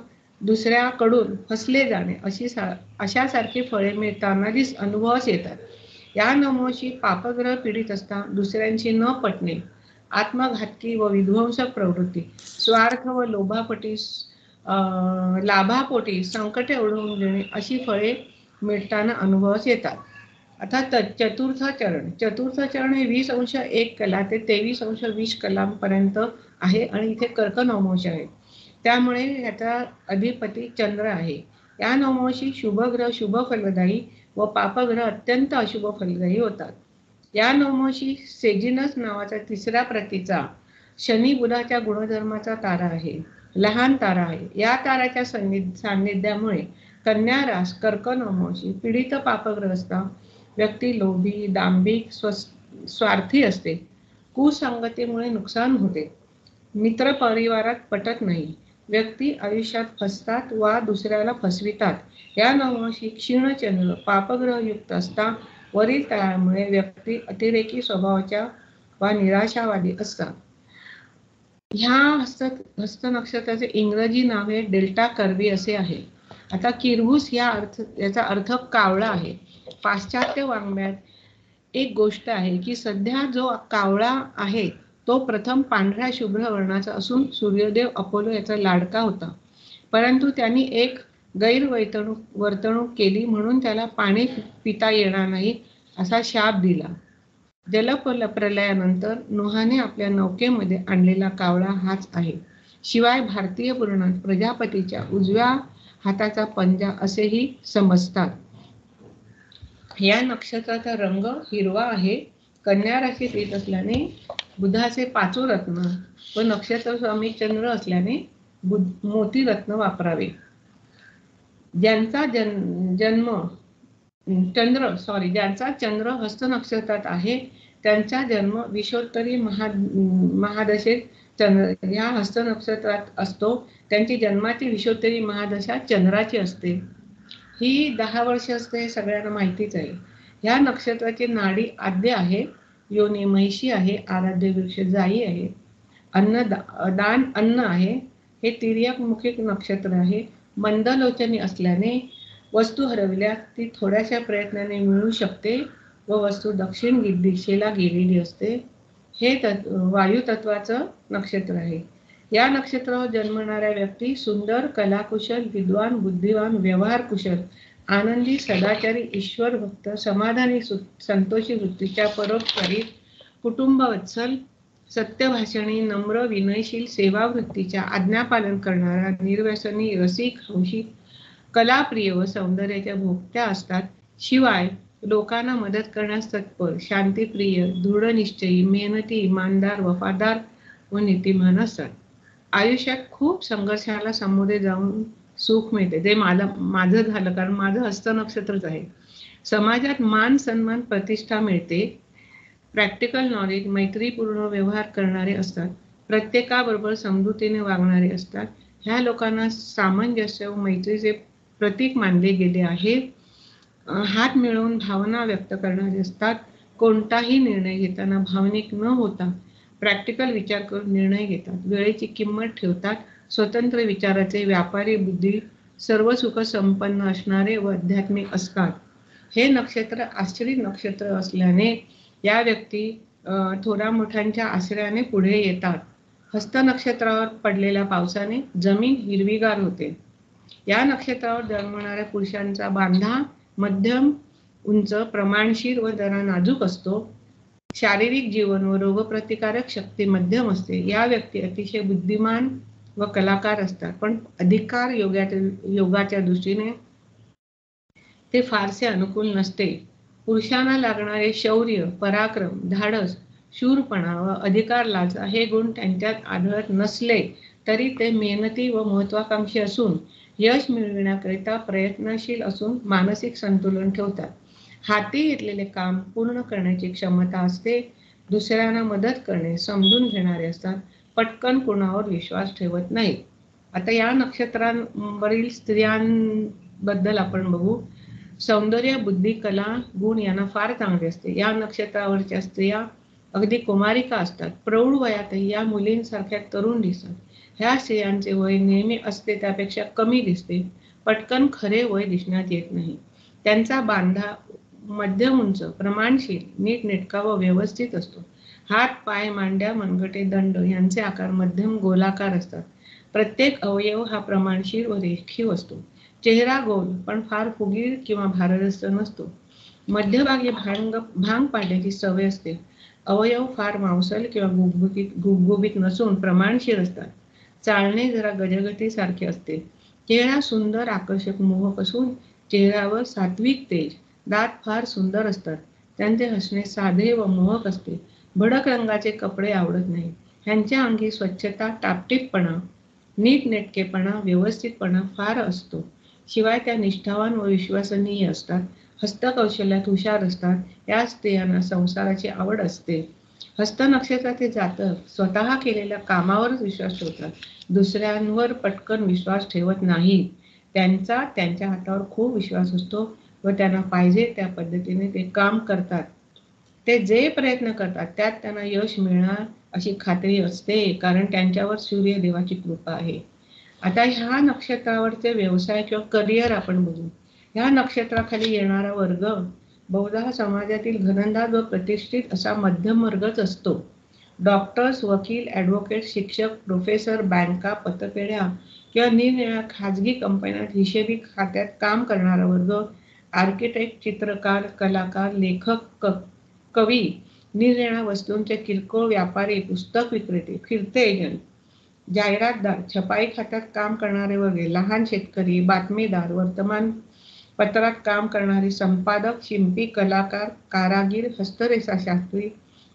दुसऱ्याकडून फसले जाणे अशासारखी फळे मिळताना अनुभवास येतात. या नवमांशी पापग्रह पीडित असतात. दुसऱ्यांशी न पटणे, आत्मघातकी व विध्वंसक प्रवृत्ती, स्वार्थ व लाभापोटी संकटे ओढवून घेणे अशी फळे मिळताना अनुभवास येतात. आता चतुर्थ चरण. चतुर्थ चरण हे 20°1 कला ते 23°20 कलांपर्यंत आहे आणि इथे कर्क नवमांश आहे. त्यामुळे याचा अधिपती चंद्र आहे. या नवमांशी शुभग्रह शुभ फलदायी व पापग्रह अत्यंत अशुभ फलदायी होतात. या नवमांशी सेजिनस नावाचा तिसऱ्या प्रतीचा शनी बुधाच्या गुणधर्माचा तारा आहे. लहान तारा आहे. या ताऱ्याच्या सान्निध्यामुळे कन्या रास, कर्क नवमांशी पीडित पापग्रह असतात. व्यक्ती लोभी, दांभिक, स्वार्थी असते. कुसंगतीमुळे नुकसान होते. मित्र परिवारात पटत नाही. व्यक्ती आयुष्यात फसतात वा दुसऱ्याला फसवितात. या नवमांशी क्षीणचंद्र पापग्रह युक्त असता. वरील तळामुळे व्यक्ती अतिरेकी स्वभावाच्या वा निराशावादी असतात. ह्या हस्त नक्षत्राचे इंग्रजी नाव हे डेल्टा कर्वी असे आहे. आता किर्वुस याचा अर्थ कावळा आहे. पाश्चात्य वाङ्मयात एक गोष्ट आहे की सध्या जो कावळा आहे तो प्रथम पांढऱ्या शुभ्र वर्णाचा असून सूर्यदेव अपोलो याचा लाडका होता. परंतु त्यांनी एक गैरवर्तणूक केली म्हणून त्याला पाणी पिता येणार नाही असा शाप दिला. जलप्रलयानंतर नोहाने आपल्या नौकेमध्ये आणलेला कावळा हाच आहे. शिवाय भारतीय पुराणात प्रजापतीच्या उजव्या हाताचा पंजा असेही समजतात. या नक्षत्राचा रंग हिरवा आहे. कन्या राशीत येत असल्याने बुधाचे 5 रत्न व नक्षत्र स्वामी चंद्र असल्याने मोती रत्न वापरावे. ज्यांचा चंद्र हस्त नक्षत्रात आहे त्यांचा जन्म विषोत्तरी महादशेत या हस्त नक्षत्रात असतो. त्यांची जन्माची विषोत्तरी महादशा चंद्राची असते. ही 10 वर्ष असते हे सगळ्यांना माहितीच आहे. ह्या नक्षत्राची नाडी आद्य आहे. योनी महिषी आहे. आराध्य वृक्ष जाई आहे. अन्न आहे. हे तिर्यक मुखी नक्षत्र आहे. मंदलोचनी असल्याने वस्तू हरवल्यास ती थोड्याशा प्रयत्नाने मिळू शकते व वस्तू दक्षिण दिशेला गेलेली असते. हे वायू तत्वाचं नक्षत्र आहे. या नक्षत्रावर जन्मणाऱ्या व्यक्ती सुंदर, कलाकुशल, विद्वान, बुद्धिवान, व्यवहार कुशल, आनंदी, सदाचारी, ईश्वर भक्त, समाधानी, संतोषी वृत्तीच्या, परोपकारी, कुटुंबवत्सल, सत्यभाषणी, नम्र, विनयशील, सेवावृत्तीच्या, आज्ञापालन करणारा, निर्व्यसनी, रसिक, हौशी, कलाप्रिय व सौंदर्याच्या भोगत्या असतात. शिवाय लोकांना मदत करण्यास तत्पर, शांतिप्रिय, दृढनिश्चयी, मेहनती, इमानदार, वफादार व नीतिमान असतात. आयुष्यात खूप संघर्षाला सामोरे जाऊन सुख मिळते. ते माझं झालं, कारण माझं हस्त नक्षत्रच आहे. समाजात मान सन्मान, प्रतिष्ठा मिळते. प्रॅक्टिकल नॉलेज, मैत्रीपूर्ण व्यवहार करणारे असतात. प्रत्येकाबरोबर समजुतीने वागणारे असतात. ह्या लोकांना सामंजस्य व मैत्रीचे प्रतीक मानले गेले आहे. हात मिळवून भावना व्यक्त करणारे असतात. कोणताही निर्णय घेताना भावनिक न होता प्रॅक्टिकल विचार करून निर्णय घेतात. वेळेची किंमत ठेवतात. स्वतंत्र विचाराचे, व्यापारी बुद्धी, सर्व सुख संपन्न असणारे व आध्यात्मिक असतात. हे नक्षत्र आश्रित नक्षत्र असल्याने या व्यक्ती थोड्या मोठ्यांच्या आश्रयाने पुढे येतात. हस्त नक्षत्रावर पडलेल्या पावसाने जमीन हिरवीगार होते. या नक्षत्रावर जन्मणाऱ्या पुरुषांचा बांधा मध्यम, उंच, प्रमाणशीर व जरा नाजूक असतो. शारीरिक जीवन व रोगप्रतिकारक शक्ती मध्यम असते. या व्यक्ती अतिशय बुद्धिमान व कलाकार असतात, पण अधिकार योगाच्या दृष्टीने ते फारसे अनुकूल नसते. पुरुषांना लागणारे शौर्य, पराक्रम, धाडस, शूरपणा व अधिकार लाजा हे गुण त्यांच्यात आढळत नसले तरी ते मेहनती व महत्वाकांक्षी असून यश मिळविण्याकरिता प्रयत्नशील असून मानसिक संतुलन ठेवतात. हाती घेतलेले काम पूर्ण करण्याची क्षमता असते. दुसऱ्यांना मदत करणे समजून घेणारे असतात. पटकन कुणावर विश्वास ठेवत नाहीत. आता या नक्षत्रांवरील स्त्रियांबद्दल आपण बघू. सौंदर्य, बुद्धी, कला, गुण यांना फार चांगले असते. या नक्षत्रावरच्या स्त्रिया अगदी कुमारिका असतात. प्रौढ वयातही या मुलींसारख्या तरुण दिसतात. ह्या स्त्रियांचे वय नेहमी असते त्यापेक्षा कमी दिसते. पटकन खरे वय दिसण्यात येत नाही. त्यांचा बांधा मध्यम उंच, प्रमाणशील, नीटनेटका व व्यवस्थित असतो. हात, पाय, मांड्या, मनगटे, दंड यांचे आकार मध्यम गोलाकार असतात. प्रत्येक अवयव हा प्रमाणशीर व रेखीव असतो. चेहरा गोल पण फार फुगीर किंवा भारदस्त नसतो. मध्यभागी भांग पाडण्याची सवय असते. अवयव फार मांसल किंवा गुबगुबीत नसून प्रमाणशीर असतात. चालणे जरा गजगतीसारखे असते. चेहरा सुंदर, आकर्षक, मोहक असून चेहऱ्यावर सात्विक तेज. दात फार सुंदर असतात. त्यांचे हसणे साधे व मोहक असते. भडक रंगाचे कपडे आवडत नाही. ह्यांच्या अंगी स्वच्छता, टापटीपपणा, नीटनेटकेपणा, व्यवस्थितपणा फार असतो. शिवाय त्या निष्ठावान व विश्वसनीय असतात. हस्तकौशल्यात हुशार असतात. या स्त्रियांना संसाराची आवड असते. हस्त नक्षत्राचे जातक स्वतः केलेल्या कामावरच विश्वास ठेवतात. दुसऱ्यांवर पटकन विश्वास ठेवत नाहीत. त्यांच्या हातावर खूप विश्वास असतो व त्यांना पाहिजे त्या पद्धतीने ते काम करतात. ते जे प्रयत्न करतात त्यात त्यांना यश मिळणार अशी खात्री असते, कारण त्यांच्यावर सूर्यदेवाची कृपा आहे. आता ह्या नक्षत्रावरचे व्यवसाय किंवा करिअर आपण बघू. ह्या नक्षत्राखाली येणारा वर्ग बहुधा समाजातील घनंदाज व प्रतिष्ठित असा मध्यम वर्गच असतो. डॉक्टर्स, वकील, ॲडव्होकेट, शिक्षक, प्रोफेसर, बँका, पतपेढ्या किंवा निरनिराळ्या खाजगी कंपन्यात हिशेबी खात्यात काम करणारा वर्ग, आर्किटेक्ट, चित्रकार, कलाकार, लेखक, कवी, निरनिराळ्या वस्तूंचे किरकोळ व्यापारी, पुस्तक विक्रेते, फिरते एजंट, जाहिरातदार, छपाई खात्यात काम करणारे वर्ग, लहान शेतकरी, बातमीदार, वर्तमानपत्रात काम करणारे संपादक, शिंपी, कलाकार, कारागीर, हस्तरेषाशास्त्री,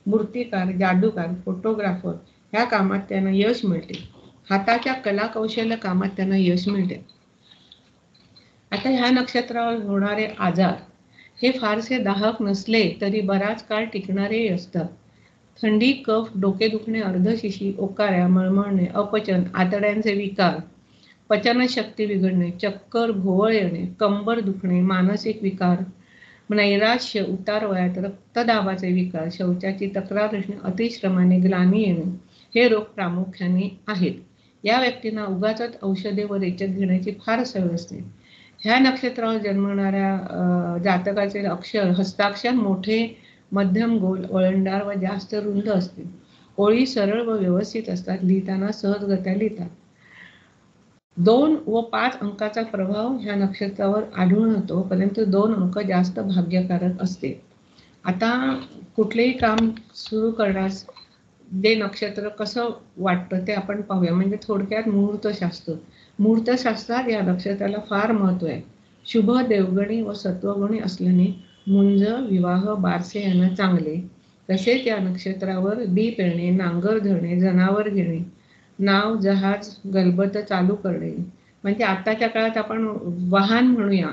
मूर्तिकार, जादूगार, फोटोग्राफर ह्या कामात त्यांना यश मिळते. हाताच्या कलाकौशल्य कामात त्यांना यश मिळते. आता ह्या नक्षत्रावर होणारे आजार हे फारसे दाहक नसले तरी बराच काळ टिकणारे असतात. थंडी, कफ, डोकेदुखणे, अर्धशिशी, ओकाऱ्या, मळमळणे, अपचन, आतड्यांचे विकार, पचनशक्ती बिघडणे, चक्कर, भोवळ येणे, कंबर दुखणे, मानसिक विकार, नैराश्य, उतार वयात रक्तदाबाचे विकार, शौचाची तक्रार असणे, अतिश्रमाने ग्लानी येणे हे रोग प्रामुख्याने आहेत. या व्यक्तींना उगाचच औषधे व रेचक घेण्याची फार सवय असते. ह्या नक्षत्रावर जन्मणाऱ्या जातकाचे अक्षर हस्ताक्षर मोठे, मध्यम, गोल, वळणदार व जास्त रुंद असते. ओळी सरळ व व्यवस्थित असतात. लिहिताना सहजगत्या लिहितात. 2 व 5 अंकाचा प्रभाव ह्या नक्षत्रावर आढळून येतो, परंतु 2 अंक जास्त भाग्यकारक असते. आता कुठलेही काम सुरू करण्यास जे नक्षत्र कसं वाटतं ते आपण पाहूया. म्हणजे थोडक्यात मुहूर्तशास्त्रात या नक्षत्राला फार महत्व आहे. शुभ, देवगणी व सत्वगुणी असल्याने मुंज, विवाह, बारसे यांना चांगले. तसेच या नक्षत्रावर बी पेरणे, नांगर धरणे, जनावर घेणे, नाव, जहाज, गलबत चालू करणे, म्हणजे आताच्या काळात आपण वाहन म्हणूया,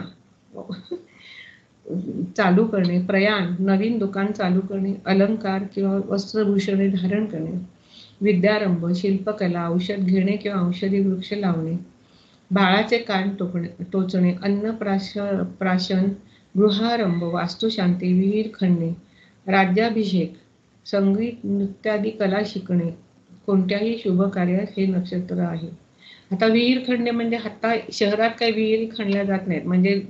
चालू करणे, प्रयाण, नवीन दुकान चालू करणे, अलंकार किंवा वस्त्रभूषणे धारण करणे, विद्यारंभ, शिल्पकला, औषध घेणे किंवा औषधी वृक्ष लावणे, बाळाचे कान टोचणे, प्राशन, गृहारंभ, वास्तुशांती, विहीर खणणे, राज्याभिषेक, संगीत, नृत्यादी कला शिकणे, कोणत्याही शुभ कार्यास हे नक्षत्र आहे. आता विहीर खणणे म्हणजे आता शहरात काही विहीर खणल्या जात नाहीत. म्हणजे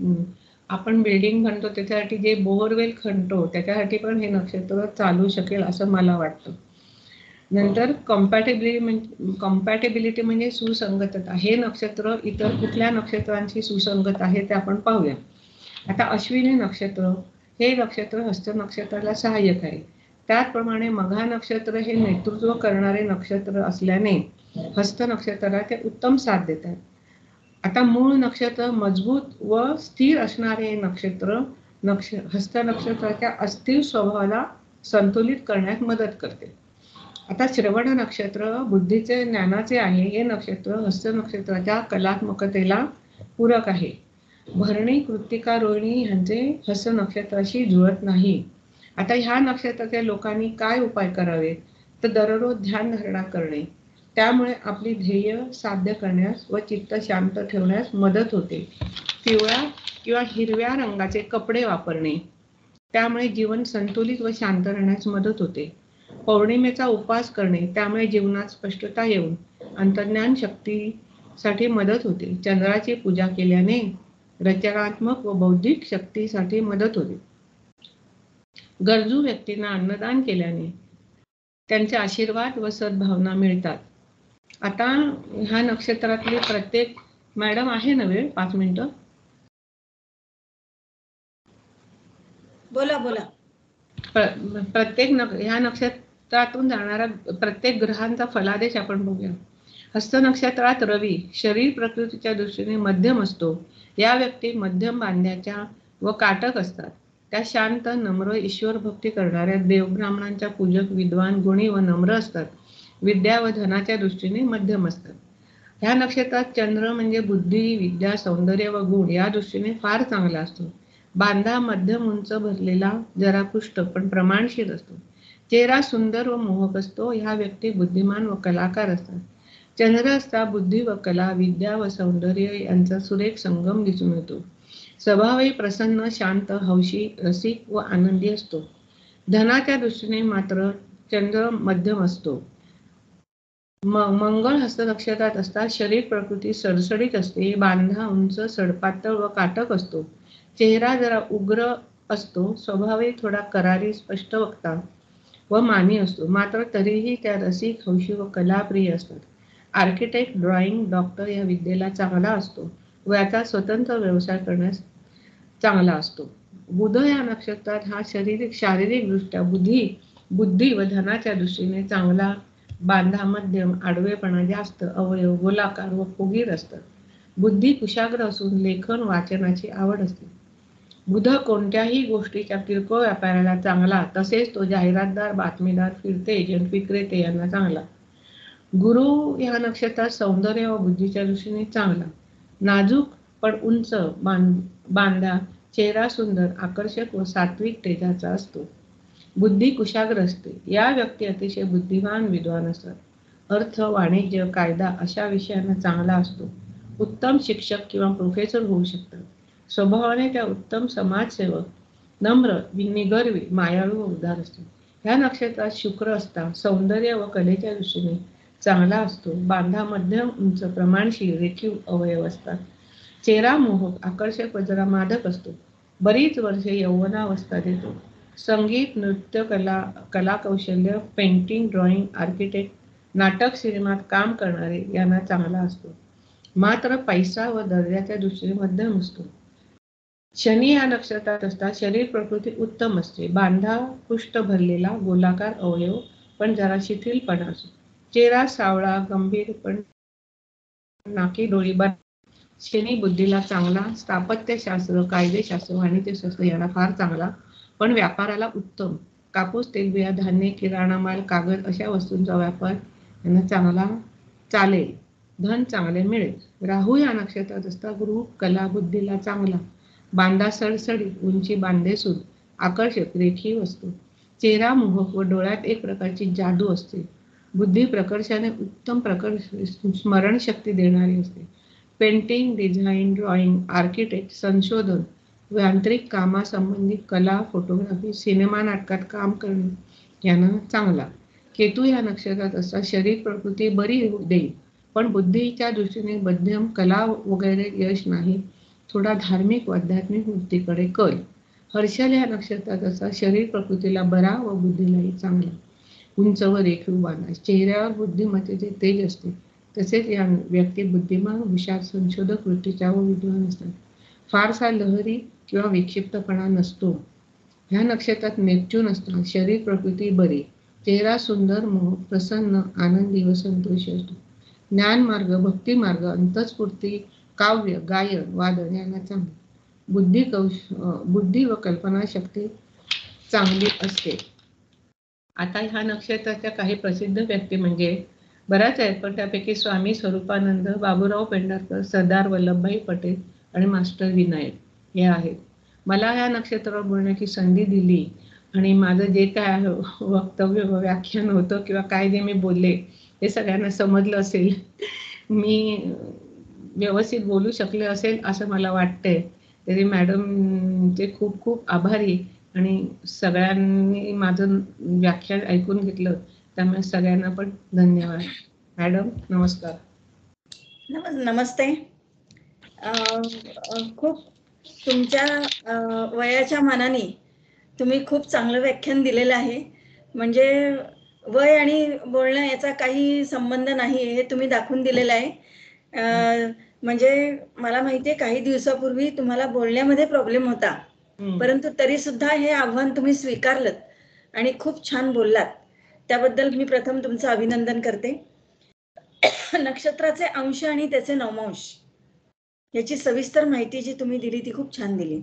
आपण बिल्डिंग खणतो त्याच्यासाठी जे बोअरवेल खणतो त्याच्यासाठी पण हे नक्षत्र चालू शकेल असं मला वाटतं. नंतर कम्पॅटेबिलिटी म्हणजे सुसंगतता. हे नक्षत्र इतर कुठल्या नक्षत्रांशी सुसंगत आहे ते आपण पाहूया. आता अश्विनी नक्षत्र हे नक्षत्र हस्त नक्षत्राला सहाय्यक आहे. त्याचप्रमाणे मघा नक्षत्र हे नेतृत्व करणारे नक्षत्र असल्याने हस्त नक्षत्राला ते उत्तम साथ देतात. आता मूळ नक्षत्र मजबूत व स्थिर असणारे नक्षत्र हस्त नक्षत्राच्या अस्थिर स्वभावाला संतुलित करण्यास मदत करते. आता श्रवण नक्षत्र बुद्धीचे, ज्ञानाचे आहे. हे नक्षत्र हस्त नक्षत्राच्या कलात्मकतेला पूरक आहे. भरणी, कृत्तिका, रोहिणी ह्यांचे हस्त नक्षत्राशी जुळत नाही. आता ह्या नक्षत्राच्या लोकांनी काय उपाय करावे तर दररोज ध्यान धारणा करणे. त्यामुळे आपली ध्येय साध्य करण्यास व चित्त शांत ठेवण्यास मदत होते. पिवळ्या किंवा हिरव्या रंगाचे कपडे वापरणे, त्यामुळे जीवन संतुलित व शांत राहण्यास मदत होते. पौर्णिमेचा उपवास करणे, त्यामुळे जीवनात स्पष्टता येऊन अंतर्ज्ञान शक्तीसाठी मदत होते. चंद्राची पूजा केल्याने रचनात्मक व बौद्धिक शक्तीसाठी मदत होते. गरजू व्यक्तींना अन्नदान केल्याने त्यांचे आशीर्वाद व सद्भावना मिळतात. आता ह्या नक्षत्रातले प्रत्येक, मॅडम आहे ना वेळ 5 मिनिटं? बोला बोला. प्रत्येक ह्या नक्षत्रातून जाणारा प्रत्येक ग्रहांचा फलादेश आपण बघूया. हस्त नक्षत्रात रवी शरीर प्रकृतीच्या दृष्टीने मध्यम असतो. या व्यक्ती मध्यम बांध्याच्या व काटक असतात. त्या शांत, नम्र, ईश्वर भक्ती करणाऱ्या, देवब्राह्मणांच्या पूजक, विद्वान, गुणी व नम्र असतात. विद्या व धनाच्या दृष्टीने मध्यम असतात. ह्या नक्षत्रात चंद्र म्हणजे बुद्धी, विद्या, सौंदर्य व गुण या दृष्टीने फार चांगला असतो. बांधा मध्यम उंच भरलेला, जरा पुष्ट पण प्रमाणशीर असतो. चेहरा सुंदर व मोहक असतो. ह्या व्यक्ती बुद्धिमान व कलाकार असतात. चंद्र असता बुद्धी व कला, विद्या व सौंदर्य यांचा सुरेख संगम दिसून येतो. स्वभावही प्रसन्न, शांत, हौशी, रसिक व आनंदी असतो. धनाच्या दृष्टीने मात्र चंद्र मध्यम असतो. मंगळ हस्त नक्षत्रात असतात. शरीर प्रकृती सडसडीत असते. बांधा उंच, सडपातळ व काटक असतो. चेहरा जरा उग्र असतो. स्वभावही थोडा करारी, स्पष्ट वक्ता व मानी असतो. मात्र तरीही त्या रसिक, हौशी व कलाप्रिय असतात. आर्किटेक्ट, ड्रॉइंग, डॉक्टर या विद्येला चांगला असतो व याचा स्वतंत्र व्यवसाय करण्यास चांगला असतो. बुध या नक्षत्रात हा शारीरिक दृष्ट्या बुद्धी व धनाच्या दृष्टीने चांगला. बांधा मध्यम, आडवेपणा जास्त, अवयव गोलाकार व फुगीर असतात. बुद्धी कुशाग्र असून लेखन वाचनाची आवड असते. बुध कोणत्याही गोष्टीच्या किरकोळ व्यापाराला चांगला, तसेच तो जाहिरातदार, बातमीदार, फिरते एजंट, विक्रेते यांना चांगला. गुरु या नक्षत्रात सौंदर्य व बुद्धीच्या दृष्टीने चांगला. नाजूक पण उंच बांधा, चेहरा सुंदर, आकर्षक व सात्विक तेजाचा असतो. बुद्धी कुशाग्र असते. या व्यक्ती अतिशय बुद्धिमान, विद्वान असतात. अर्थ, वाणिज्य, कायदा अशा विषयांना चांगला असतो. उत्तम शिक्षक किंवा प्रोफेसर होऊ शकतात. स्वभावाने त्या उत्तम समाजसेवक, नम्र, निगर्वी, मायाळू व उदार असतो. ह्या नक्षत्रात शुक्र असता सौंदर्य व कलेच्या दृष्टीने चांगला असतो. बांधा मध्यम उंच, प्रमाणशीर, रेखीव अवयव असतात. चेहरा मोहक, आकर्षक व जरा मादक असतो. बरीच वर्षे यौवनावस्था देतो. संगीत, नृत्य, कला कौशल्य, पेंटिंग, ड्रॉइंग, आर्किटेक्ट, नाटक, सिनेमात काम करणारे यांना चांगला असतो. मात्र पैसा व दर्जाच्या दृष्टीने मध्यम असतो. शनी या नक्षत्रात असता शरीर प्रकृती उत्तम असते. बांधा पुष्ट भरलेला गोलाकार अवयव पण जरा शिथिलपणा असतो. चेहरा सावळा, गंभीर पण नाकी डोळी शनी बुद्धीला चांगला. स्थापत्यशास्त्र, कायदेशास्त्र, वाणिज्यशास्त्र याला फार चांगला, पण व्यापाराला उत्तम. कापूस, तेलबिया, धान्य, किराणा माल, कागद अशा वस्तूंचा व्यापार यांना चांगला चालेल. धन चांगले मिळेल. राहू या नक्षत्रात असता गृह, कला, बुद्धीला चांगला. बांधा सडसडीत, उंची बांधेसूद, आकर्षक, रेखीव असतो. चेहरा मोहक व डोळ्यात एक प्रकारची जादू असते. बुद्धी प्रकर्षाने उत्तम स्मरणशक्ती देणारी असते. पेंटिंग, डिझाईन, ड्रॉइंग, आर्किटेक्ट, संशोधन, यांत्रिक कामासंबंधी कला, फोटोग्राफी, सिनेमा नाटकात काम करणे यांना चांगला. केतू या नक्षत्रात असता शरीर प्रकृती बरी देईल, पण बुद्धीच्या दृष्टीने मध्यम. कला वगैरे यश नाही. थोडा धार्मिक व आध्यात्मिक वृत्तीकडे कल. हर्षल या नक्षत्रात असता शरीर प्रकृतीला बरा व बुद्धीलाही चांगला. उंच व रेखीव बांधा. चेहऱ्यावर बुद्धिमत्तेचे तेज असते. तसेच या व्यक्ती बुद्धिमान, हुशार, संशोधक वृत्तीच्या व विद्वान असतात. फारसा लहरी किंवा विक्षिप्तपणा नसतो. ह्या नक्षत्रात नेपच्यून असतात शरीर प्रकृती बरी. चेहरा सुंदर, मोहक, प्रसन्न, आनंदी व संतोषी असतो. ज्ञान मार्ग, भक्ती मार्ग, अंतःस्फूर्ती, काव्य, गायन, वादन यांना चांगलं. बुद्धी व कल्पना शक्ती चांगली असते. आता ह्या नक्षत्राच्या काही प्रसिद्ध व्यक्ती म्हणजे बऱ्याच आहेत, पण त्यापैकी स्वामी स्वरूपानंद, बाबूराव पेंढारकर, सरदार वल्लभभाई पटेल आणि मास्टर विनायक हे आहेत. मला या नक्षत्रावर बोलण्याची संधी दिली आणि माझं जे काय वक्तव्य व्याख्यान होतं किंवा काय जे मी बोलले हे सगळ्यांना समजलं असेल. मी व्यवस्थित बोलू शकले असेल असं मला वाटतंय. तरी मॅडमचे खूप खूप आभारी आणि सगळ्यांनी माझं व्याख्यान ऐकून घेतलं त्यामुळे सगळ्यांना पण धन्यवाद. मॅडम नमस्कार. नमस्ते. खूप तुमच्या वयाच्या मानाने तुम्ही खूप चांगलं व्याख्यान दिलेलं आहे. म्हणजे वय आणि बोलणं याचा काही संबंध नाही हे तुम्ही दाखवून दिलेलं आहे. म्हणजे मला माहिती आहे काही दिवसापूर्वी तुम्हाला बोलण्यामध्ये प्रॉब्लेम होता, परंतु तरी सुद्धा हे आव्हान तुम्ही स्वीकारलं आणि खूप छान बोललात. त्याबद्दल मी प्रथम तुमचं अभिनंदन करते. नक्षत्राचे अंश आणि त्याचे नवमांश याची सविस्तर माहिती जी तुम्ही दिली ती खूप छान दिली.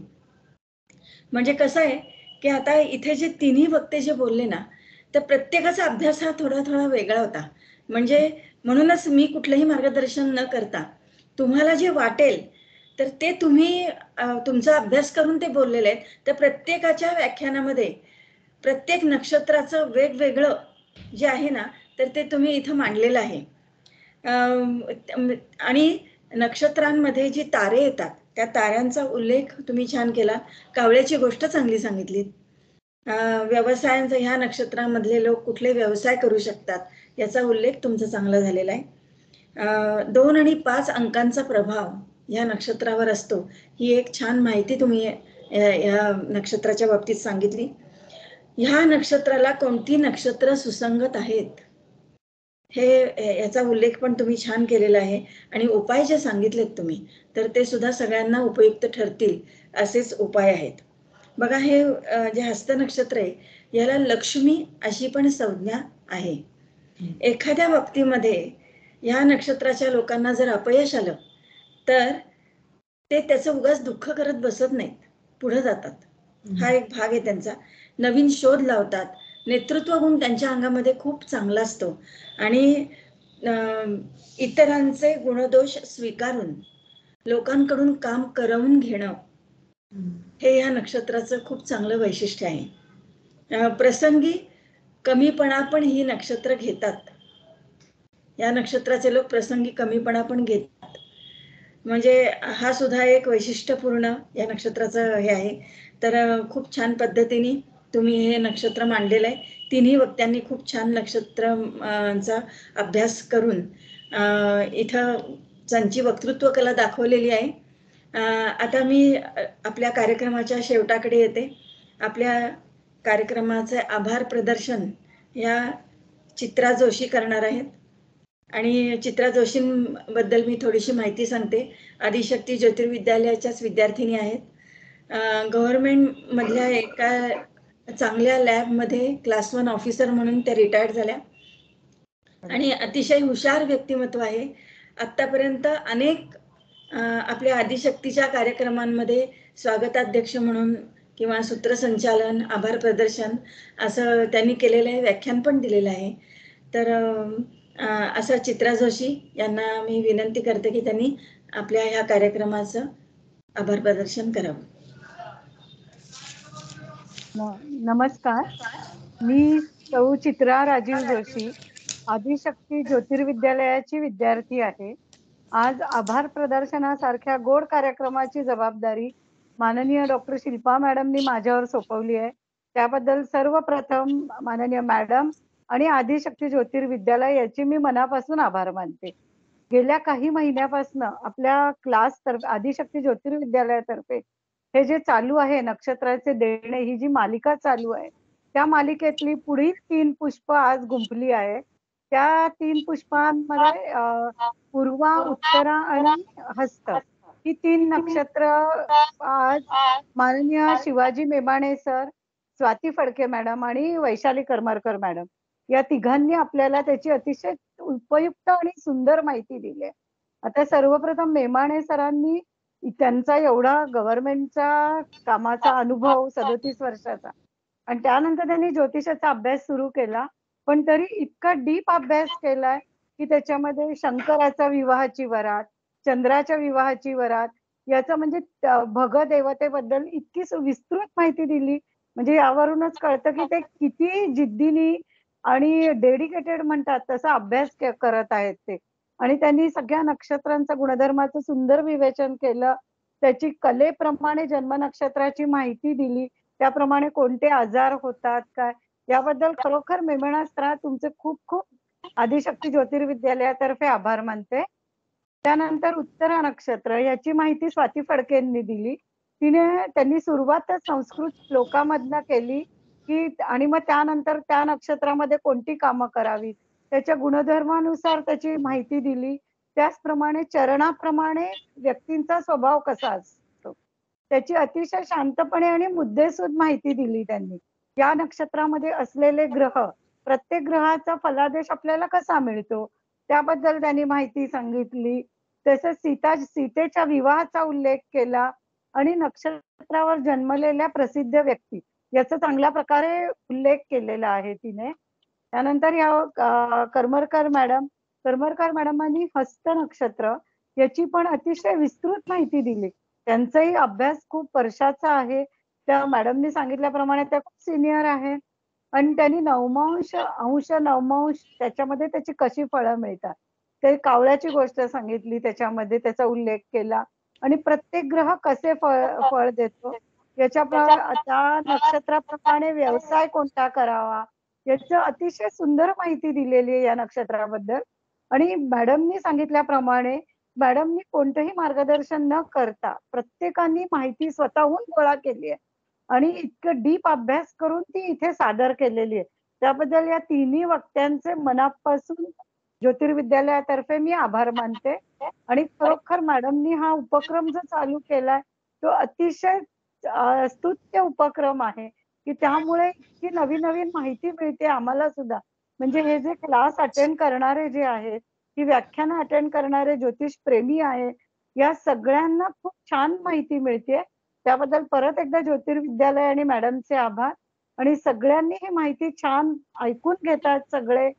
म्हणजे कसं आहे की आता इथे जे तिन्ही वक्ते जे बोलले ना, तर प्रत्येकाचा अभ्यास हा थोडा थोडा वेगळा होता. म्हणजे म्हणूनच मी कुठलंही मार्गदर्शन न करता तुम्हाला जे वाटेल तर ते तुम्ही तुमचा अभ्यास करून ते बोललेले आहेत. तर प्रत्येकाच्या व्याख्यानामध्ये प्रत्येक नक्षत्राचं वेगवेगळं जे आहे ना तर ते तुम्ही इथं मांडलेलं आहे. आणि नक्षत्रांमध्ये जी तारे येतात त्या ताऱ्यांचा उल्लेख तुम्ही छान केला. कावळ्याची गोष्ट चांगली सांगितली. व्यवसायांचा ह्या नक्षत्रामधले लोक कुठले व्यवसाय करू शकतात याचा उल्लेख तुमचा चांगला झालेला आहे. 2 आणि 5 अंकांचा प्रभाव या नक्षत्रावर असतो ही एक छान माहिती तुम्ही या नक्षत्राच्या बाबतीत सांगितली. ह्या नक्षत्राला कोणती नक्षत्र सुसंगत आहेत हे याचा उल्लेख पण तुम्ही छान केलेला आहे. आणि उपाय जे सांगितलेत तुम्ही तर ते सुद्धा सगळ्यांना उपयुक्त ठरतील असेच उपाय आहेत. बघा हे जे हस्त नक्षत्र आहे याला लक्ष्मी अशी पण संज्ञा आहे. एखाद्या बाबतीमध्ये या नक्षत्राच्या लोकांना जर अपयश आलं तर ते त्याचं उगाच दुःख करत बसत नाहीत, पुढे जातात. हा एक भाग आहे त्यांचा. नवीन शोध लावतात. नेतृत्व गुण त्यांच्या अंगामध्ये खूप चांगला असतो आणि इतरांचे गुणदोष स्वीकारून लोकांकडून काम करवून घेणं हे या नक्षत्राचं खूप चांगलं वैशिष्ट्य आहे. प्रसंगी कमीपणा पण ही नक्षत्र घेतात. या नक्षत्राचे लोक प्रसंगी कमीपणा पण घेतात. म्हणजे हा सुद्धा एक वैशिष्ट्यपूर्ण या नक्षत्राचं हे आहे. तर खूप छान पद्धतीने तुम्ही हे नक्षत्र मांडलेलं आहे. तिन्ही वक्त्यांनी खूप छान नक्षत्रांचा अभ्यास करून इथं त्यांची वक्तृत्व कला दाखवलेली आहे. आता मी आपल्या कार्यक्रमाच्या शेवटाकडे येते. आपल्या कार्यक्रमाचे आभार प्रदर्शन या चित्रा जोशी करणार आहेत आणि चित्रा जोशींबद्दल मी थोडीशी माहिती सांगते. आदिशक्ती ज्योतिर्विद्यालयाच्याच विद्यार्थिनी आहेत. गव्हर्नमेंट मधल्या एका चांगल्या लॅबमध्ये क्लास 1 ऑफिसर म्हणून त्या रिटायर्ड झाल्या आणि अतिशय हुशार व्यक्तिमत्व आहे. आतापर्यंत अनेक आपल्या आदिशक्तीच्या कार्यक्रमांमध्ये स्वागताध्यक्ष म्हणून किंवा सूत्रसंचालन, आभार प्रदर्शन असं त्यांनी केलेलं आहे, व्याख्यान पण दिलेलं आहे. तर असं चित्रा जोशी यांना मी विनंती करते की त्यांनी आपल्या ह्या कार्यक्रमाचं आभार प्रदर्शन करावं. नमस्कार, मी सौ चित्रा राजीव जोशी, आदिशक्ती ज्योतिर्विद्यालयाची विद्यार्थी आहे. आज आभार प्रदर्शनासारख्या गोड कार्यक्रमाची जबाबदारी माननीय डॉक्टर शिल्पा मॅडमनी माझ्यावर सोपवली आहे. त्याबद्दल सर्वप्रथम माननीय मॅडम आणि आदिशक्ती ज्योतिर्विद्यालय याची मी मनापासून आभार मानते. गेल्या काही महिन्यापासून आपल्या क्लास तर्फे आदिशक्ती ज्योतिर्विद्यालयातर्फे हे जे चालू आहे नक्षत्राचे देणे ही जी मालिका चालू आहे, त्या मालिकेतली पुढील 3 पुष्प आज गुंफली आहे. त्या 3 पुष्पांमध्ये पूर्वा, उत्तरा आणि हस्त ही 3 नक्षत्र आज माननीय शिवाजी मेमाणे सर, स्वाती फडके मॅडम आणि वैशाली करमरकर मॅडम या तिघांनी आपल्याला त्याची अतिशय उपयुक्त आणि सुंदर माहिती दिली आहे. आता सर्वप्रथम मेमाणे सरांनी त्यांचा एवढा गव्हर्नमेंटचा कामाचा अनुभव 37 वर्षाचा आणि त्यानंतर त्यांनी ज्योतिषाचा अभ्यास सुरू केला, पण तरी इतका डीप अभ्यास केलाय की त्याच्यामध्ये शंकराचा विवाहाची वरात, चंद्राच्या विवाहाची वरात याचं म्हणजे भग देवतेबद्दल इतकी विस्तृत माहिती दिली. म्हणजे यावरूनच कळतं की ते किती जिद्दीने आणि डेडिकेटेड म्हणतात तसा अभ्यास करत आहेत ते. आणि त्यांनी सगळ्या नक्षत्रांचा गुणधर्माचं सुंदर विवेचन केलं. त्याची कलेप्रमाणे जन्म नक्षत्राची माहिती दिली, त्याप्रमाणे कोणते आजार होतात काय याबद्दल खरोखर मेमणा सर तुमचे खूप खूप आदिशक्ती ज्योतिर्विद्यालयातर्फे आभार मानते. त्यानंतर उत्तरा नक्षत्र याची माहिती स्वाती फडकेंनी दिली. त्यांनी सुरुवातच संस्कृत श्लोकामधनं केली की आणि मग त्यानंतर त्या नक्षत्रामध्ये कोणती कामं करावी त्याच्या गुणधर्मानुसार त्याची माहिती दिली. त्याचप्रमाणे चरणाप्रमाणे व्यक्तींचा स्वभाव कसा असतो त्याची अतिशय शांतपणे आणि मुद्देसूद माहिती दिली त्यांनी. या नक्षत्रामध्ये असलेले ग्रह, प्रत्येक ग्रहाचा फलादेश आपल्याला कसा मिळतो त्याबद्दल त्यांनी माहिती सांगितली. तसेच सीतेच्या विवाहाचा उल्लेख केला आणि नक्षत्रावर जन्मलेल्या प्रसिद्ध व्यक्ती याचा चांगल्या प्रकारे उल्लेख केलेला आहे तिने. त्यानंतर या करमरकर मॅडमांनी हस्त नक्षत्र याची पण अतिशय विस्तृत माहिती दिली. त्यांचाही अभ्यास खूप वर्षाचा आहे. त्या मॅडमनी सांगितल्याप्रमाणे त्या खूप सिनियर आहेत आणि त्यांनी नवमांश, अंश, नवमांश त्याच्यामध्ये त्याची कशी फळं मिळतात ते कावळ्याची गोष्ट सांगितली, त्याच्यामध्ये त्याचा उल्लेख केला आणि प्रत्येक ग्रह कसे फळ देतो याच्या त्या नक्षत्राप्रमाणे व्यवसाय कोणता करावा याचं अतिशय सुंदर माहिती दिलेली आहे या नक्षत्राबद्दल. आणि मॅडमनी सांगितल्याप्रमाणे मॅडमनी कोणतंही मार्गदर्शन न करता प्रत्येकाने माहिती स्वतःहून गोळा केली आहे आणि इतकं डीप अभ्यास करून ती इथे सादर केलेली आहे. त्याबद्दल या तिन्ही वक्त्यांचे मनापासून ज्योतिर्विद्यालयातर्फे मी आभार मानते. आणि खरोखर मॅडमनी हा उपक्रम जो चालू केलाय तो अतिशय स्तुत्य उपक्रम आहे की त्यामुळे इतकी नवीन नवीन माहिती मिळते आम्हाला सुद्धा. म्हणजे हे जे क्लास अटेंड करणारे जे आहेत, ही व्याख्यानं अटेंड करणारे ज्योतिष प्रेमी आहे, या सगळ्यांना खूप छान माहिती मिळते. त्याबद्दल परत एकदा ज्योतिर्विद्यालय आणि मॅडमचे आभार. आणि सगळ्यांनी ही माहिती छान ऐकून घेतात सगळे,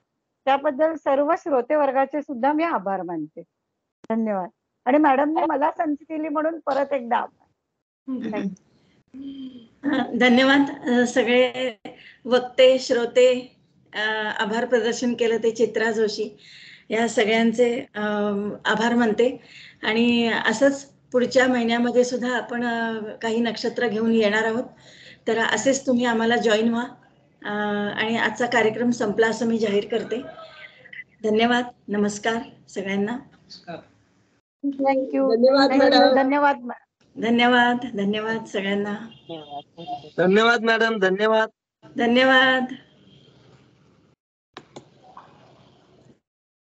त्याबद्दल सर्व श्रोते वर्गाचे सुद्धा मी आभार मानते. धन्यवाद. आणि मॅडमने मला संधी दिली म्हणून परत एकदा आभार. धन्यवाद. सगळे वक्ते, श्रोते, आभार प्रदर्शन केलं ते चित्रा जोशी या सगळ्यांचे आभार मानते. आणि असंच पुढच्या महिन्यामध्ये सुद्धा आपण काही नक्षत्र घेऊन येणार आहोत. तर असेच तुम्ही आम्हाला जॉईन व्हा. आणि आजचा कार्यक्रम संपला असं मी जाहीर करते. धन्यवाद. नमस्कार सगळ्यांना. नमस्कार. थँक्यू. धन्यवाद मॅडम. धन्यवाद. धन्यवाद. धन्यवाद सगळ्यांना. धन्यवाद मॅडम. धन्यवाद. धन्यवाद.